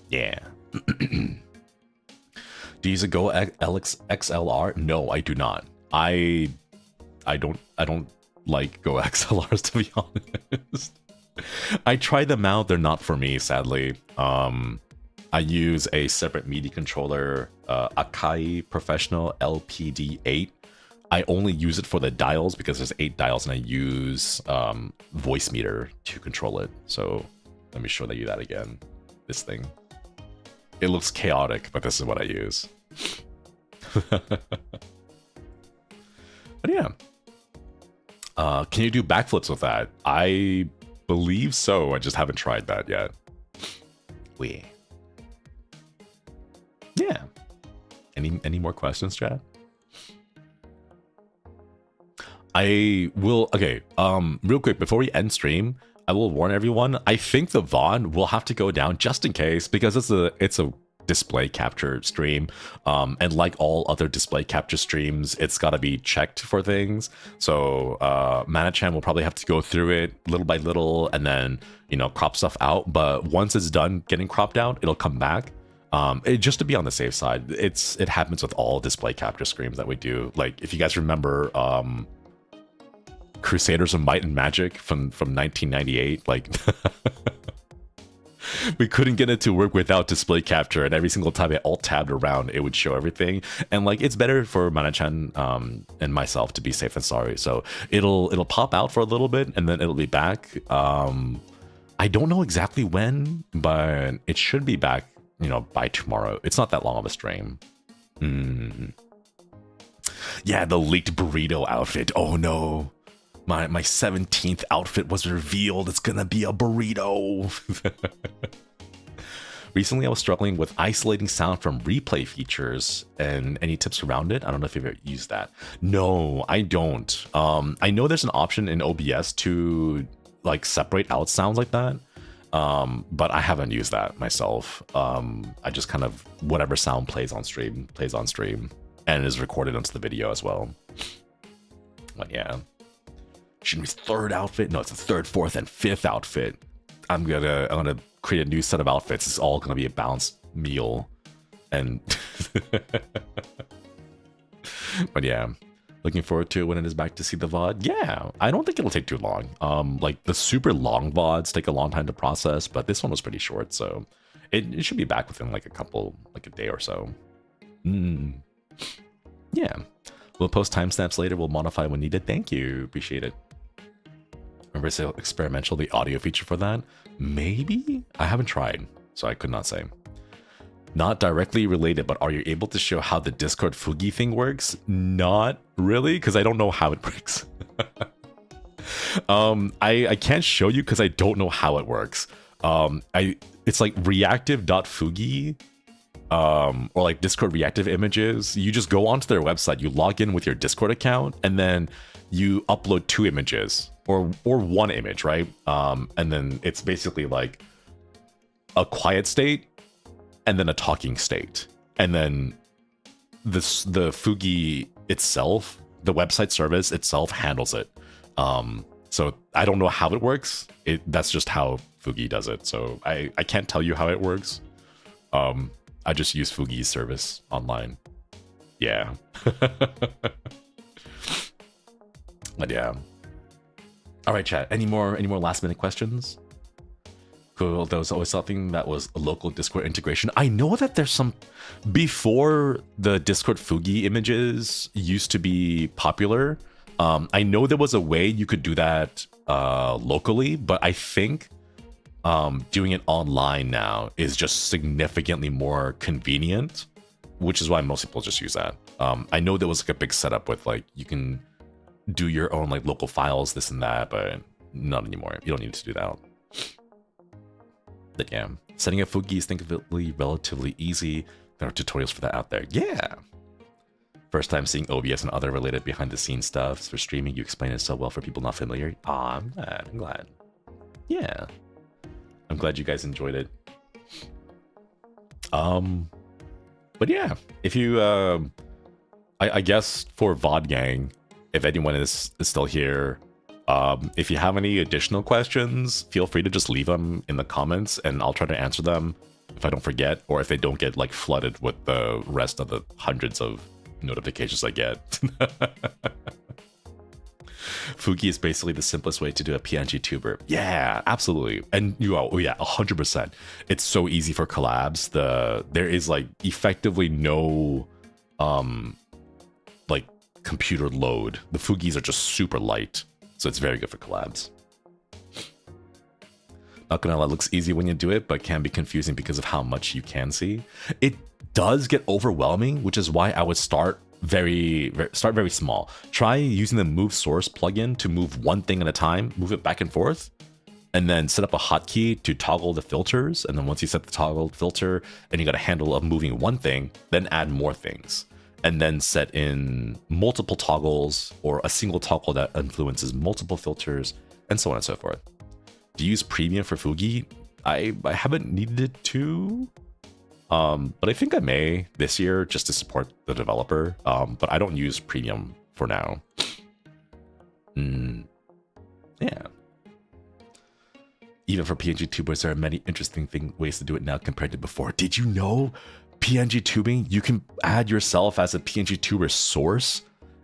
Yeah. Do you use a Go XLR? No, I do not. I don't like Go XLRs, to be honest. I tried them out, they're not for me, sadly. I use a separate MIDI controller, Akai Professional LPD8. I only use it for the dials because there's 8 dials, and I use voice meter to control it. So let me show you that again. This thing. It looks chaotic, but this is what I use. But yeah. Can you do backflips with that? I believe so. I just haven't tried that yet. Yeah. Any more questions, Chad? I will. Okay. Real quick before we end stream, I will warn everyone. I think the VOD will have to go down just in case, because it's a display capture stream, and like all other display capture streams, it's got to be checked for things. So Mana-chan will probably have to go through it little by little and then, you know, crop stuff out. But once it's done getting cropped out, it'll come back. Just to be on the safe side. It happens with all display capture streams that we do. Like, if you guys remember Crusaders of Might and Magic from 1998, like we couldn't get it to work without display capture, and every single time I alt tabbed around, it would show everything. And like, it's better for Mana-chan and myself to be safe than sorry. So it'll pop out for a little bit and then it'll be back. I don't know exactly when, but it should be back, you know, by tomorrow. It's not that long of a stream. Yeah, the leaked burrito outfit. Oh no. My 17th outfit was revealed. It's gonna be a burrito. Recently, I was struggling with isolating sound from replay features, and any tips around it? I don't know if you've ever used that. No, I don't. I know there's an option in OBS to like separate out sounds like that, but I haven't used that myself. I just kind of whatever sound plays on stream, and is recorded onto the video as well. But yeah, Shinri's third outfit. No, it's the third, fourth, and fifth outfit. I'm gonna create a new set of outfits. It's all gonna be a balanced meal, and but yeah, looking forward to it when it is back to see the VOD. Yeah, I don't think it'll take too long. Like the super long VODs take a long time to process, but this one was pretty short, so it should be back within like a day or so. Yeah, we'll post timestamps later. We'll modify when needed. Thank you, appreciate it. Remember, it's experimental, the audio feature for that? Maybe? I haven't tried, so I could not say. Not directly related, but are you able to show how the Discord Fugi thing works? Not really, because I don't know how it works. I can't show you because I don't know how it works. It's like reactive.fugi, or like Discord reactive images. You just go onto their website, you log in with your Discord account, and then you upload 2 images. Or 1 image, right? And then it's basically like a quiet state and then a talking state. And then the Fugi itself, the website service itself handles it. So I don't know how it works. That's just how Fugi does it. So I can't tell you how it works. I just use Fugi's service online. Yeah. But yeah. All right, chat. Any more last minute questions? Cool. There was always something that was a local Discord integration. I know that there's some before the Discord Fugi images used to be popular. I know there was a way you could do that locally, but I think doing it online now is just significantly more convenient, which is why most people just use that. I know there was like a big setup with like you can do your own like local files, this and that, but not anymore. You don't need to do that. But yeah, setting up Fugi is thankfully relatively easy. There are tutorials for that out there. Yeah. First time seeing OBS and other related behind the scenes stuff for streaming. You explain it so well for people not familiar. Ah, I'm glad. Yeah. I'm glad you guys enjoyed it. But yeah, if you I guess for VOD gang, if anyone is still here, if you have any additional questions, feel free to just leave them in the comments and I'll try to answer them if I don't forget, or if they don't get like flooded with the rest of the hundreds of notifications I get. Fugi is basically the simplest way to do a PNG tuber. Yeah, absolutely. And oh yeah, 100%. It's so easy for collabs. There is like effectively no like computer load. The Fugis are just super light, so it's very good for collabs. Not gonna lie, it looks easy when you do it, but can be confusing because of how much you can see. It does get overwhelming, which is why I would start very small. Try using the move source plugin to move one thing at a time, move it back and forth, and then set up a hotkey to toggle the filters. And then once you set the toggle filter and you got a handle of moving one thing, then add more things. And then set in multiple toggles or a single toggle that influences multiple filters, and so on and so forth. Do you use Premium for Fugi? I haven't needed it to, but I think I may this year just to support the developer. But I don't use Premium for now. Yeah. Even for PNG tubers, there are many interesting ways to do it now compared to before. Did you know PNG tubing, you can add yourself as a PNG tuber source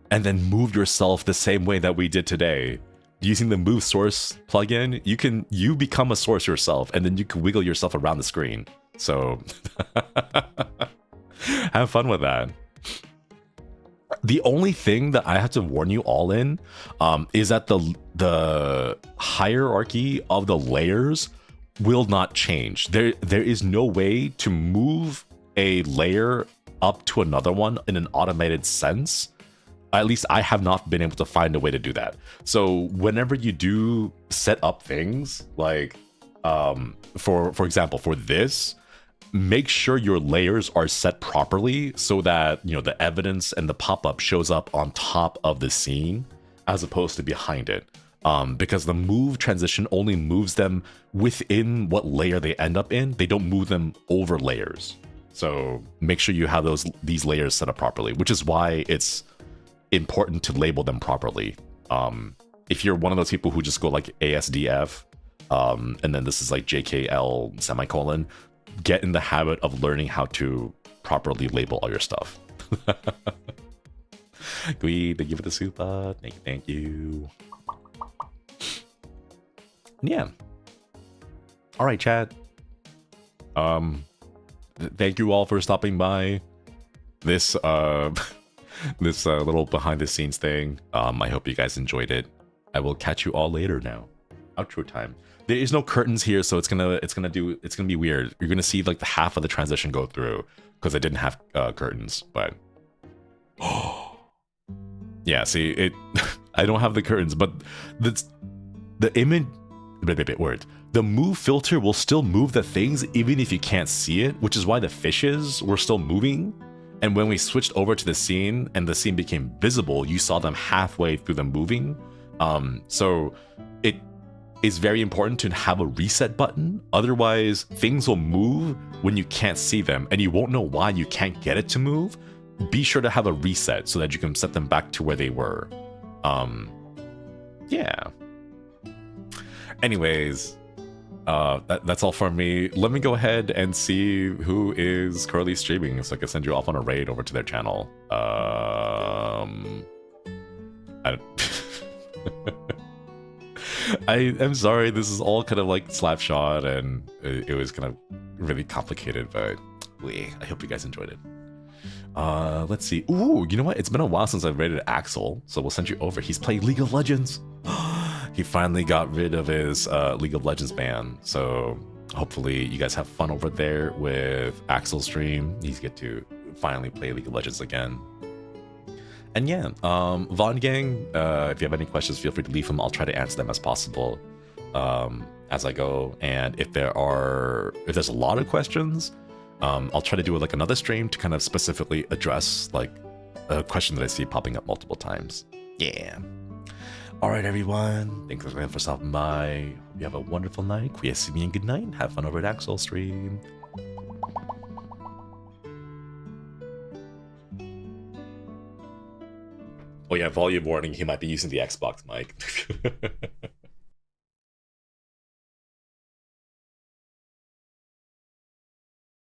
and then move yourself the same way that we did today? Using the move source plugin, you become a source yourself, and then you can wiggle yourself around the screen. So have fun with that. The only thing that I have to warn you all in is that the hierarchy of the layers will not change. There is no way to move a layer up to another one in an automated sense At least I have not been able to find a way to do that. So whenever you do set up things like, for example, for this, make sure your layers are set properly so that, you know, the evidence and the pop-up shows up on top of the scene as opposed to behind it. Because the move transition only moves them within what layer they end up in. They don't move them over layers. So make sure you have these layers set up properly, which is why it's important to label them properly. If you're one of those people who just go like ASDF, and then this is like JKL semicolon, get in the habit of learning how to properly label all your stuff. Gui, thank you for the super. Thank you. Yeah. All right, chat. Thank you all for stopping by this this little behind the scenes thing. I hope you guys enjoyed it. I will catch you all later now. Outro time. There is no curtains here, so it's gonna be weird. You're gonna see like the half of the transition go through because I didn't have curtains, but yeah, see it. I don't have the curtains, but the image. Word. The move filter will still move the things even if you can't see it, which is why the fishes were still moving. And when we switched over to the scene and the scene became visible, you saw them halfway through them moving. So it is very important to have a reset button. Otherwise, things will move when you can't see them and you won't know why you can't get it to move. Be sure to have a reset so that you can set them back to where they were. Yeah. Anyways, that's all from me. Let me go ahead and see who is currently streaming so I can send you off on a raid over to their channel. I'm sorry, this is all kind of like slapshot and it was kind of really complicated, but I hope you guys enjoyed it. Let's see. Ooh, you know what? It's been a while since I've rated Axel, so we'll send you over. He's playing League of Legends. He finally got rid of his League of Legends ban, so hopefully you guys have fun over there with Axel's stream. He's get to finally play League of Legends again. And yeah, Vaughn Gang, if you have any questions, feel free to leave them. I'll try to answer them as possible as I go. And if there's a lot of questions, I'll try to do like another stream to kind of specifically address like a question that I see popping up multiple times. Yeah. All right, everyone. Thanks again for stopping by. Hope you have a wonderful night. Quiesce me and good night. Have fun over at Axel's stream. Oh yeah, volume warning. He might be using the Xbox mic.